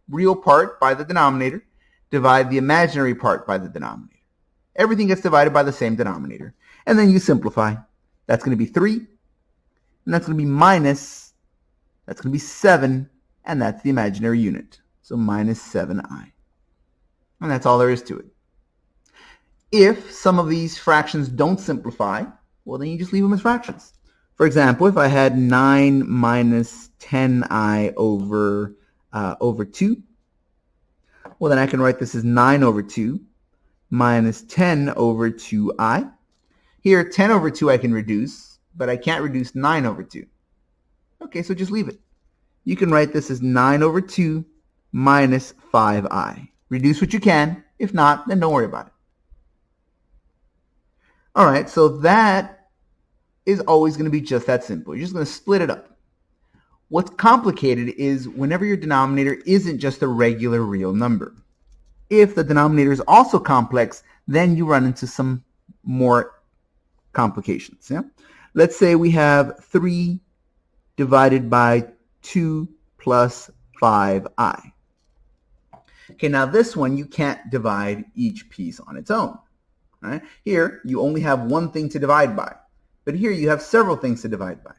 real part by the denominator. Divide the imaginary part by the denominator. Everything gets divided by the same denominator. And then you simplify. That's going to be 3. And that's going to be minus, that's going to be 7, and that's the imaginary unit. So minus 7i. And that's all there is to it. If some of these fractions don't simplify, well, then you just leave them as fractions. For example, if I had 9 minus 10i over 2, well, then I can write this as 9 over 2 minus 10 over 2i. Here, 10 over 2 I can reduce, but I can't reduce 9 over 2. Okay, so just leave it. You can write this as 9 over 2 minus 5i. Reduce what you can. If not, then don't worry about it. All right, so that is always going to be just that simple. You're just going to split it up. What's complicated is whenever your denominator isn't just a regular real number. If the denominator is also complex, then you run into some more complications. Yeah? Let's say we have 3 divided by 2 plus 5i. Okay, now this one you can't divide each piece on its own. Right? Here you only have one thing to divide by, but here you have several things to divide by.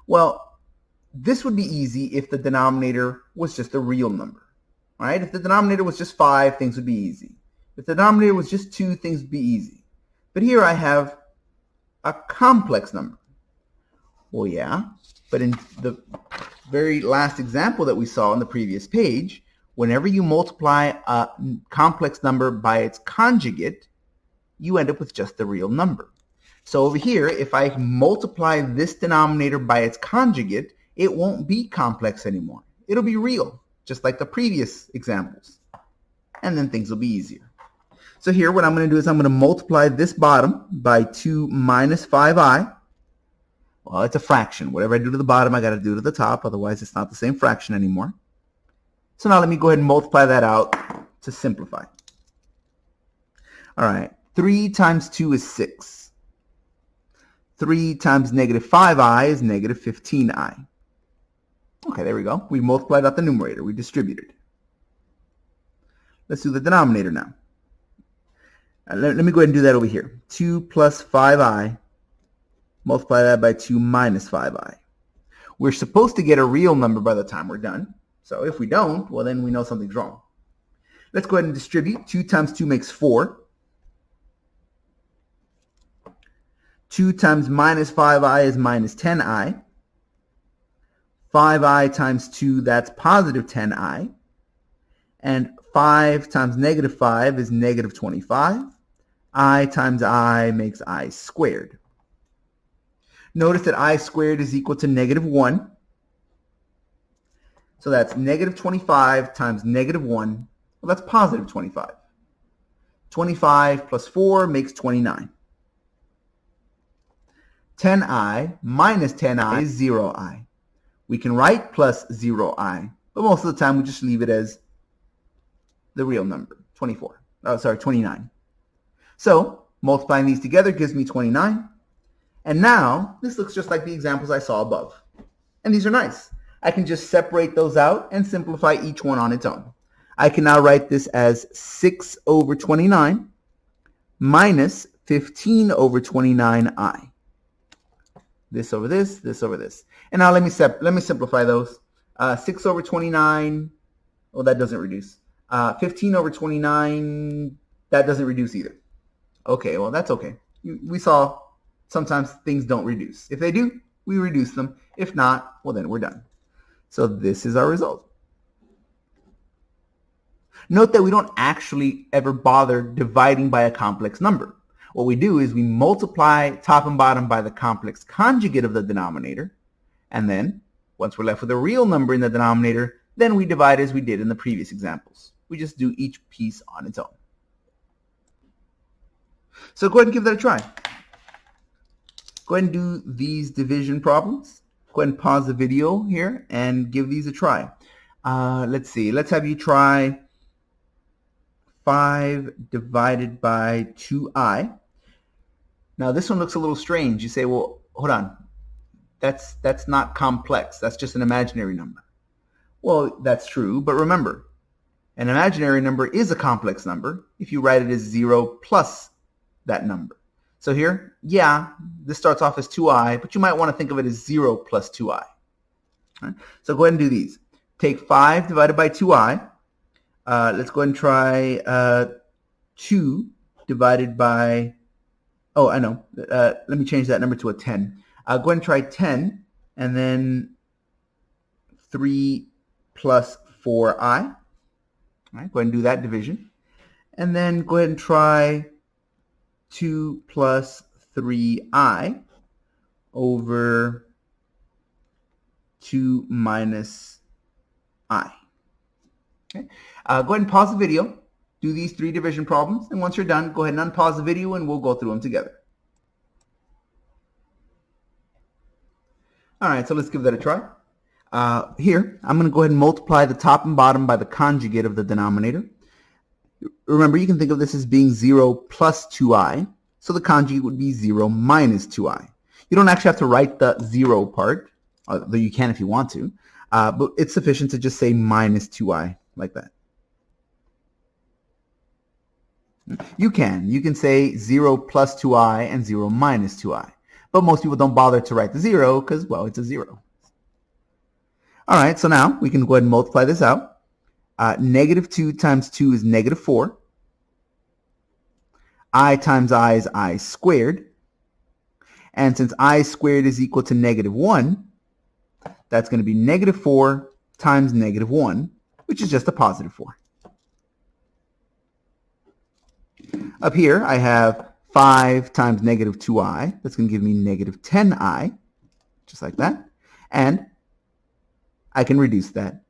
Well, this would be easy if the denominator was just a real number. Right? If the denominator was just 5, things would be easy. If the denominator was just 2, things would be easy. But here I have a complex number. Well, yeah, but in the very last example that we saw on the previous page, whenever you multiply a complex number by its conjugate, you end up with just the real number. So over here, if I multiply this denominator by its conjugate, it won't be complex anymore. It'll be real, just like the previous examples. And then things will be easier. So here what I'm going to do is I'm going to multiply this bottom by 2 minus 5i. Well, it's a fraction. Whatever I do to the bottom, I got to do to the top. Otherwise, it's not the same fraction anymore. So now let me go ahead and multiply that out to simplify. All right. 3 times 2 is 6. 3 times negative 5i is negative 15i. Okay, there we go. We multiplied out the numerator. We distributed. Let's do the denominator now. Let me go ahead and do that over here. 2 plus 5i. Multiply that by 2 minus 5i. We're supposed to get a real number by the time we're done. So if we don't, well, then we know something's wrong. Let's go ahead and distribute. 2 times 2 makes 4. 2 times minus 5i is minus 10i. 5i times 2, that's positive 10i. And 5 times negative 5 is negative 25. I times I makes I squared. Notice that I squared is equal to negative 1. So that's negative 25 times negative 1. Well, that's positive 25. 25 plus 4 makes 29. 10i minus 10i is 0i. We can write plus 0i, but most of the time we just leave it as the real number, 29. So multiplying these together gives me 29. And now this looks just like the examples I saw above. And these are nice. I can just separate those out and simplify each one on its own. I can now write this as 6 over 29 minus 15 over 29i. This over this, this over this. And now let me simplify those. 6 over 29, well, that doesn't reduce. 15 over 29, that doesn't reduce either. Okay, well, that's okay. We saw sometimes things don't reduce. If they do, we reduce them. If not, well, then we're done. So this is our result. Note that we don't actually ever bother dividing by a complex number. What we do is we multiply top and bottom by the complex conjugate of the denominator, and then once we're left with a real number in the denominator, then we divide as we did in the previous examples. We just do each piece on its own. So go ahead and give that a try. Go ahead and do these division problems. Go ahead and pause the video here and give these a try. Let's see. Let's have you try 5 divided by 2i. Now this one looks a little strange. You say, well, hold on. That's not complex. That's just an imaginary number. Well, that's true, but remember, an imaginary number is a complex number if you write it as 0 plus that number. So here, yeah, this starts off as 2i, but you might want to think of it as 0 plus 2i. All right? So go ahead and do these. Take 5 divided by 2i. Let's go ahead and try 2 divided by, oh, I know. Let me change that number to a 10. Go ahead and try 10, and then 3 plus 4i. All right, go ahead and do that division. And then go ahead and try 2 plus 3i over 2 minus I. Okay. Go ahead and pause the video, do these 3 division problems, and once you're done, go ahead and unpause the video and we'll go through them together. All right, so let's give that a try. Here, I'm going to go ahead and multiply the top and bottom by the conjugate of the denominator. Remember, you can think of this as being 0 plus 2i, so the conjugate would be 0 minus 2i. You don't actually have to write the 0 part, though you can if you want to, but it's sufficient to just say minus 2i, like that. You can say 0 plus 2i and 0 minus 2i, but most people don't bother to write the 0 because, well, it's a 0. All right, so now we can go ahead and multiply this out. Negative 2 times 2 is negative 4. I times I is I squared. And since I squared is equal to negative 1, that's going to be negative 4 times negative 1, which is just a positive 4. Up here, I have 5 times negative 2i. That's going to give me negative 10i, just like that. And I can reduce that.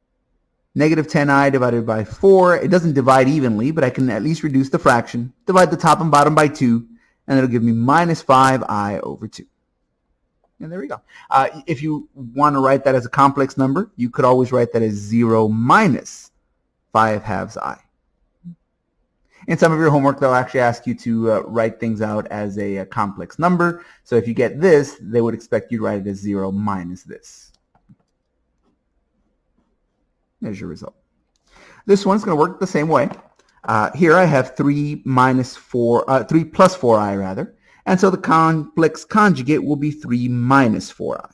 Negative 10i divided by 4. It doesn't divide evenly, but I can at least reduce the fraction. Divide the top and bottom by 2, and it'll give me minus 5i over 2. And there we go. If you want to write that as a complex number, you could always write that as 0 minus 5 halves I. In some of your homework, they'll actually ask you to write things out as a complex number. So if you get this, they would expect you to write it as 0 minus this. There's your result. This one's going to work the same way. Here I have 3 plus 4i rather. And so the complex conjugate will be 3 minus 4i.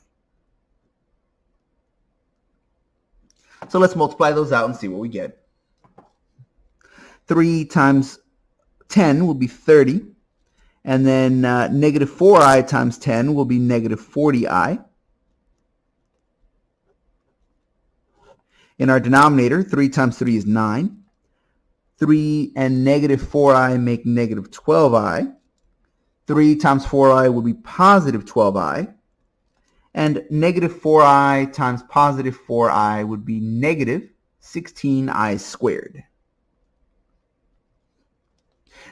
So let's multiply those out and see what we get. 3 times 10 will be 30. And then negative 4i times 10 will be negative 40i. In our denominator, 3 times 3 is 9. 3 and negative 4i make negative 12i. 3 times 4i will be positive 12i. And negative 4i times positive 4i would be negative 16i squared.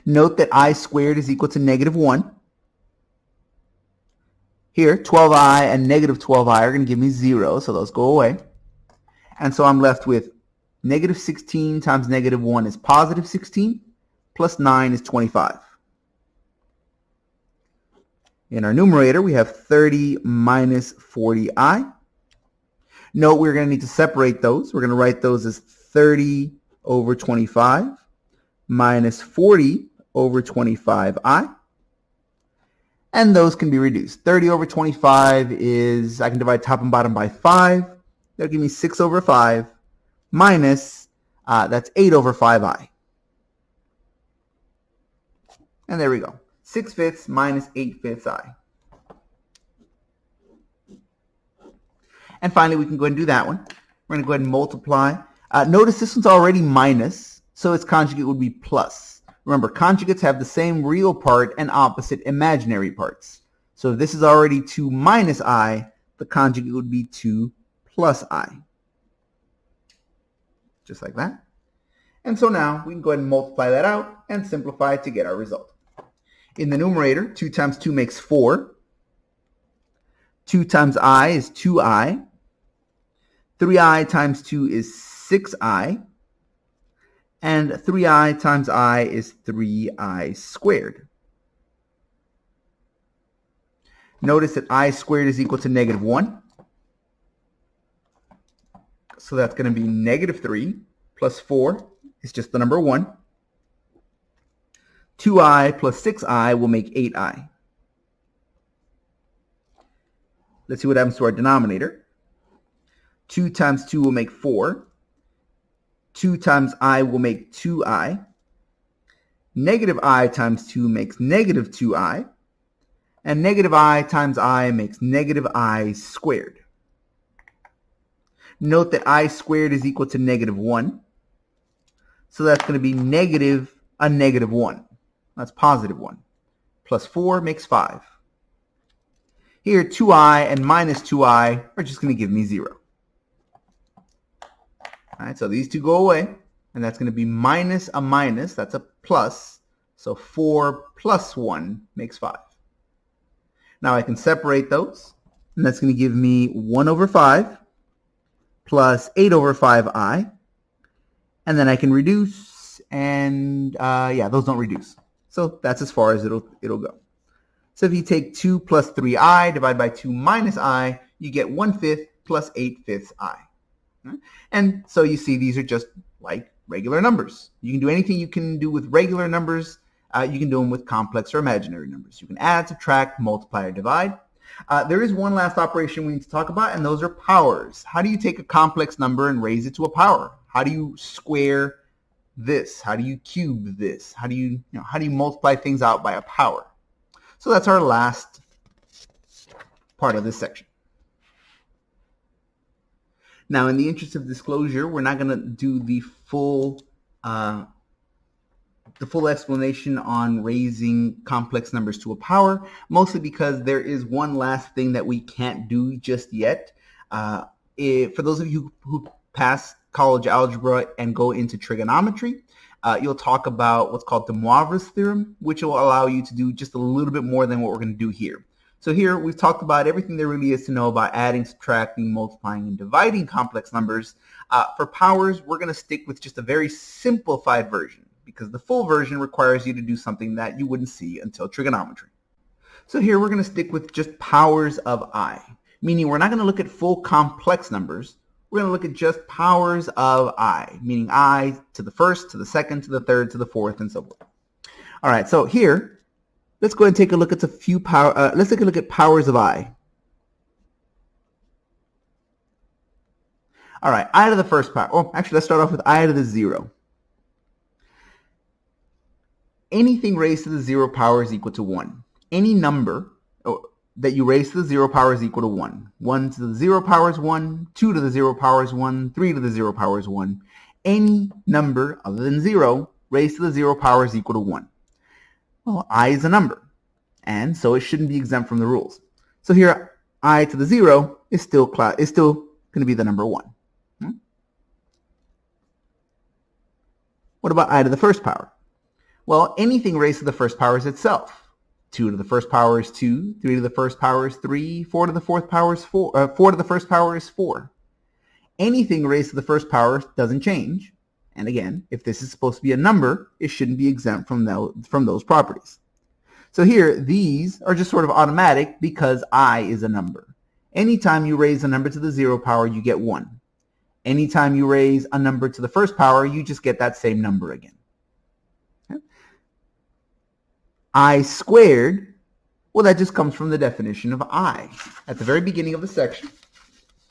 Note that I squared is equal to negative 1. Here, 12i and negative 12i are going to give me 0, so those go away. And so I'm left with negative 16 times negative 1 is positive 16, plus 9 is 25. In our numerator, we have 30 minus 40i. Note we're going to need to separate those. We're going to write those as 30 over 25 minus 40 over 25i. And those can be reduced. 30 over 25 is, I can divide top and bottom by 5. That'll give me 6 over 5 minus, that's 8 over 5i. And there we go. 6/5 minus 8/5 I. And finally, we can go ahead and do that one. We're going to go ahead and multiply. Notice this one's already minus, so its conjugate would be plus. Remember, conjugates have the same real part and opposite imaginary parts. So if this is already 2 minus I, the conjugate would be 2 plus I. Just like that. And so now we can go ahead and multiply that out and simplify to get our result. In the numerator, 2 times 2 makes 4. 2 times I is 2i. 3i times 2 is 6i. And 3i times I is 3i squared. Notice that I squared is equal to negative 1. So that's going to be negative 3 plus 4 is just the number 1. 2i plus 6i will make 8i. Let's see what happens to our denominator. 2 times 2 will make 4. 2 times I will make 2i. Negative I times 2 makes negative 2i. And negative I times I makes negative I squared. Note that I squared is equal to negative 1. So that's going to be negative a negative 1. That's positive 1. Plus 4 makes 5. Here, 2i and minus 2i are just going to give me 0. All right, so these two go away, and that's going to be minus a minus. That's a plus. So 4 plus 1 makes 5. Now I can separate those, and that's going to give me 1 over 5 plus 8 over 5i. And then I can reduce and yeah, those don't reduce. So that's as far as it'll go. So if you take 2 plus 3i divided by 2 minus i, you get 1/5 plus 8/5 I. And so you see these are just like regular numbers. You can do anything you can do with regular numbers. You can do them with complex or imaginary numbers. You can add, subtract, multiply, or divide. There is one last operation we need to talk about, and those are powers. How do you take a complex number and raise it to a power? How do you square this? How do you cube this? How do you multiply things out by a power? So that's our last part of this section. Now, in the interest of disclosure, we're not going to do the full explanation on raising complex numbers to a power, mostly because there is one last thing that we can't do just yet. For those of you who pass college algebra and go into trigonometry, you'll talk about what's called De Moivre's theorem, which will allow you to do just a little bit more than what we're going to do here. So here we've talked about everything there really is to know about adding, subtracting, multiplying, and dividing complex numbers. For powers, we're going to stick with just a very simplified version, because the full version requires you to do something that you wouldn't see until trigonometry. So here we're going to stick with just powers of I, meaning we're not going to look at full complex numbers. We're going to look at just powers of I, meaning I to the first, to the second, to the third, to the fourth, and so forth. All right, so here, let's go ahead and take a look at let's take a look at powers of I. All right, I to the first power. Oh, actually, let's start off with I to the 0. Anything raised to the 0 power is equal to 1. Any number that you raise to the 0 power is equal to 1. 1 to the 0 power is 1. 2 to the 0 power is 1. 3 to the 0 power is 1. Any number other than 0 raised to the 0 power is equal to 1. Well, I is a number, and so it shouldn't be exempt from the rules. So here, I to the 0 is still going to be the number 1. What about I to the first power? Well, anything raised to the first power is itself. 2 to the first power is 2. 3 to the first power is 3. 4 to the fourth power is 4. 4 to the first power is 4. Anything raised to the first power doesn't change. And again, if this is supposed to be a number, it shouldn't be exempt from those properties. So here, these are just sort of automatic because I is a number. Anytime you raise a number to the 0 power, you get 1. Anytime you raise a number to the first power, you just get that same number again. Okay? I squared, well, that just comes from the definition of I. At the very beginning of the section,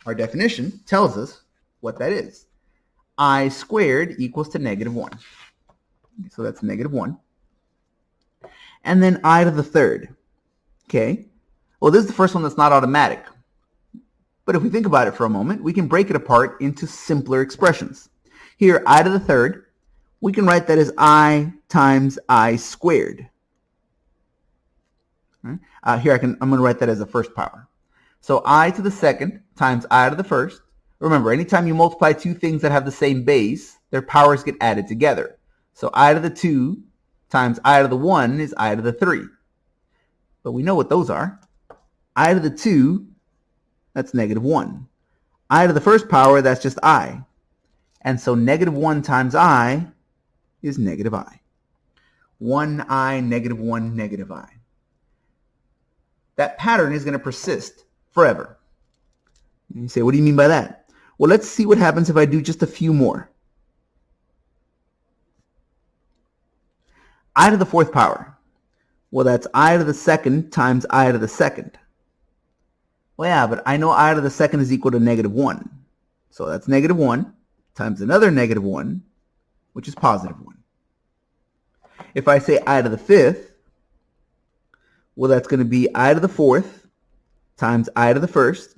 our definition tells us what that is. I squared equals to -1. So that's -1. And then I to the third. Okay. Well, this is the first one that's not automatic. But if we think about it for a moment, we can break it apart into simpler expressions. Here, I to the third, we can write that as I times I squared. Right? Here, I'm going to write that as a first power. So I to the second times I to the first. Remember, anytime you multiply two things that have the same base, their powers get added together. So I to the 2 times I to the 1 is I to the 3. But we know what those are. I to the 2, that's -1. I to the first power, that's just I. And so -1 times I is -I. 1I, -1, -I. That pattern is going to persist forever. And you say, what do you mean by that? Well, let's see what happens if I do just a few more. I to the fourth power. Well, that's I to the second times I to the second. Well, yeah, but I know I to the second is equal to -1. So that's -1 times another -1, which is +1. If I say I to the fifth, well, that's going to be I to the fourth times I to the first.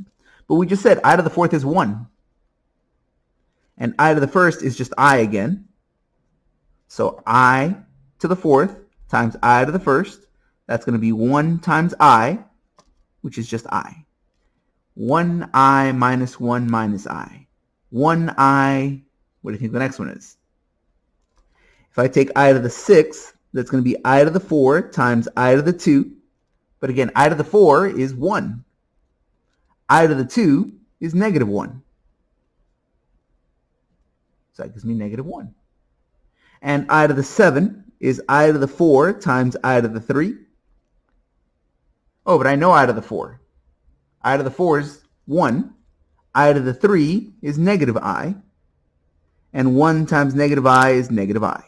But we just said I to the fourth is 1. And I to the first is just I again. So I to the fourth times I to the first. That's going to be 1 times I, which is just I. 1I minus 1 minus I. 1I, what do you think the next one is? If I take I to the sixth, that's going to be I to the 4 times I to the 2. But again, I to the 4 is 1. I to the 2 is -1. So that gives me -1. And I to the 7 is I to the 4 times I to the 3. Oh, but I know I to the 4. I to the 4 is 1. I to the 3 is negative I. And 1 times negative I is negative I.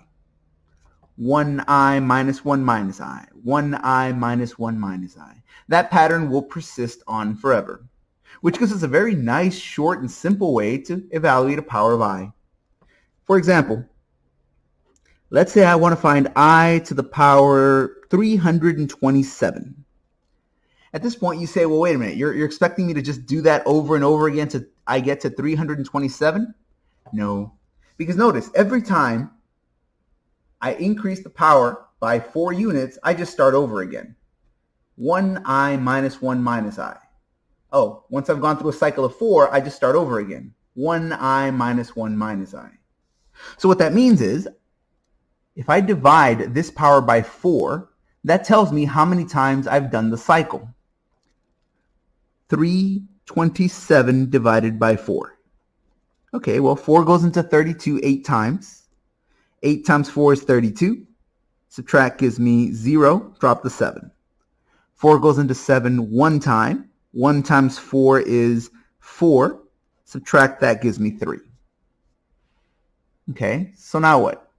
1I minus 1 minus I. 1I minus 1 minus I. That pattern will persist on forever, which gives us a very nice, short, and simple way to evaluate a power of I. For example, let's say I want to find I to the power 327. At this point, you say, well, wait a minute. You're expecting me to just do that over and over again till I get to 327? No. Because notice, every time I increase the power by 4 units, I just start over again. 1I minus 1 minus I. Oh, once I've gone through a cycle of 4, I just start over again. 1I minus 1 minus I. So what that means is, if I divide this power by 4, that tells me how many times I've done the cycle. 327 divided by 4. Okay, well, 4 goes into 32 8 times. 8 times 4 is 32. Subtract gives me 0. Drop the 7. 4 goes into 7 one time. 1 times 4 is 4. Subtract that gives me 3. Okay, so now what?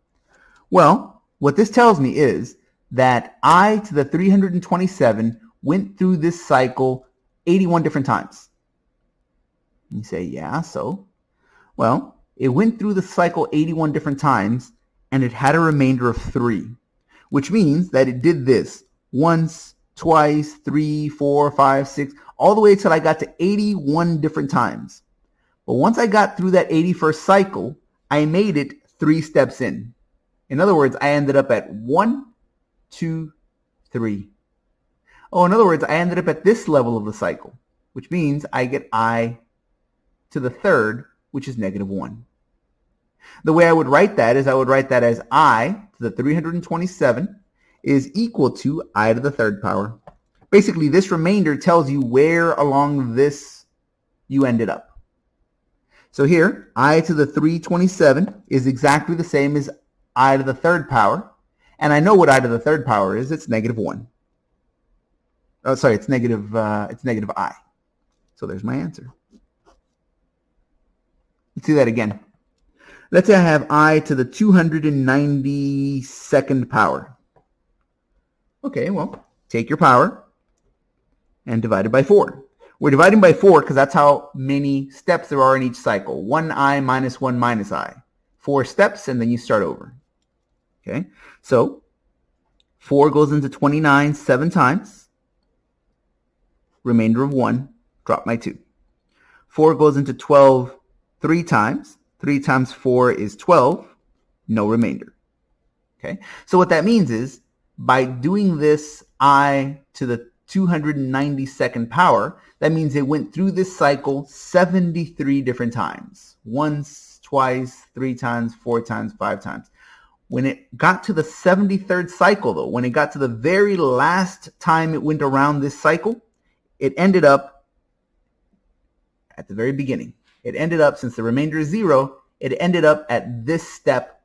Well, what this tells me is that I to the 327 went through this cycle 81 different times. You say, yeah, so? Well, it went through the cycle 81 different times, and it had a remainder of 3, which means that it did this once, twice, 3, 4, 5, 6, all the way till I got to 81 different times. But once I got through that 81st cycle, I made it 3 steps in. In other words, I ended up at 1, 2, 3. Oh, in other words, I ended up at this level of the cycle, which means I get I to the 3rd, which is negative 1. The way I would write that is I would write that as I to the 327 is equal to I to the 3rd power. Basically, this remainder tells you where along this you ended up. So here, I to the 327 is exactly the same as I to the 3rd power. And I know what I to the 3rd power is. It's negative 1. Oh, sorry, it's negative I. So there's my answer. Let's do that again. Let's say I have I to the 292nd power. Okay, well, take your power and divide it by 4. We're dividing by 4 because that's how many steps there are in each cycle. 1I minus 1 minus I. 4 steps, and then you start over. Okay, so 4 goes into 29 7 times. Remainder of 1, drop my 2. 4 goes into 12 3 times. 3 times 4 is 12, no remainder. Okay, so what that means is by doing this I to the 292nd power, that means it went through this cycle 73 different times. Once, twice, 3 times, 4 times, 5 times. When it got to the 73rd cycle, though, when it got to the very last time it went around this cycle, it ended up at the very beginning. It ended up, since the remainder is 0, it ended up at this step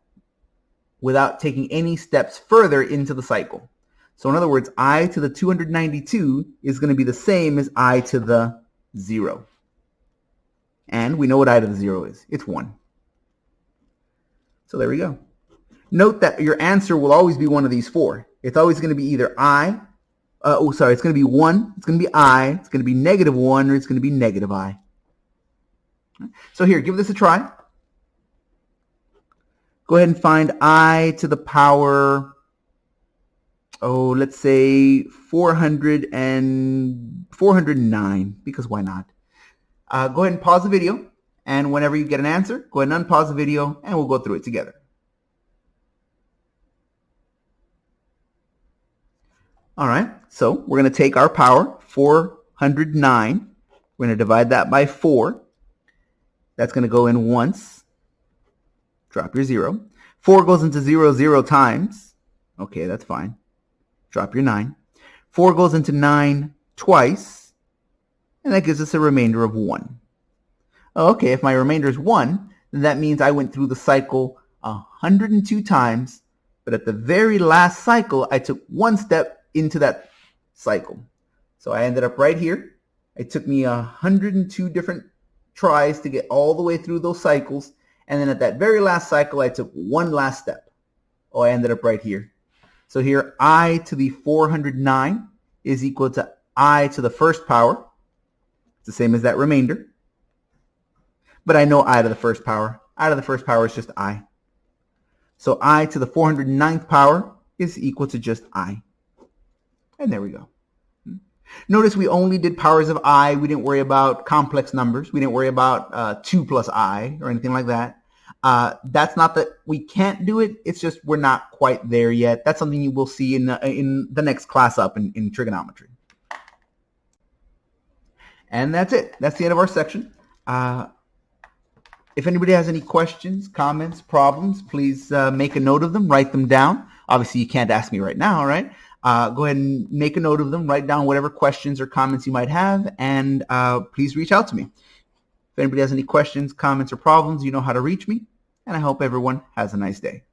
without taking any steps further into the cycle. So in other words, I to the 292 is going to be the same as I to the 0. And we know what I to the 0 is. It's 1. So there we go. Note that your answer will always be one of these 4. It's always going to be either it's going to be 1, it's going to be I, it's going to be negative 1, or it's going to be negative I. So here, give this a try. Go ahead and find I to the power, let's say 409, because why not? Go ahead and pause the video, and whenever you get an answer, go ahead and unpause the video, and we'll go through it together. All right, so we're going to take our power, 409. We're going to divide that by 4. That's going to go in once. Drop your 0. 4 goes into 0 0 times. Okay, that's fine. Drop your 9. 4 goes into 9 twice. And that gives us a remainder of 1. Okay, if my remainder is 1, then that means I went through the cycle 102 times, but at the very last cycle, I took one step into that cycle. So I ended up right here. It took me 102 different tries to get all the way through those cycles. And then at that very last cycle, I took one last step. Oh, I ended up right here. So here, I to the 409 is equal to I to the first power. It's the same as that remainder. But I know I to the first power. I to the first power is just I. So I to the 409th power is equal to just I. And there we go. Notice we only did powers of I. We didn't worry about complex numbers. We didn't worry about 2 plus I or anything like that. That's not that we can't do it. It's just we're not quite there yet. That's something you will see in the next class up in trigonometry. And that's it. That's the end of our section. If anybody has any questions, comments, problems, please make a note of them. Write them down. Obviously, you can't ask me right now, right? Go ahead and make a note of them. Write down whatever questions or comments you might have, and please reach out to me. If anybody has any questions, comments, or problems, you know how to reach me, and I hope everyone has a nice day.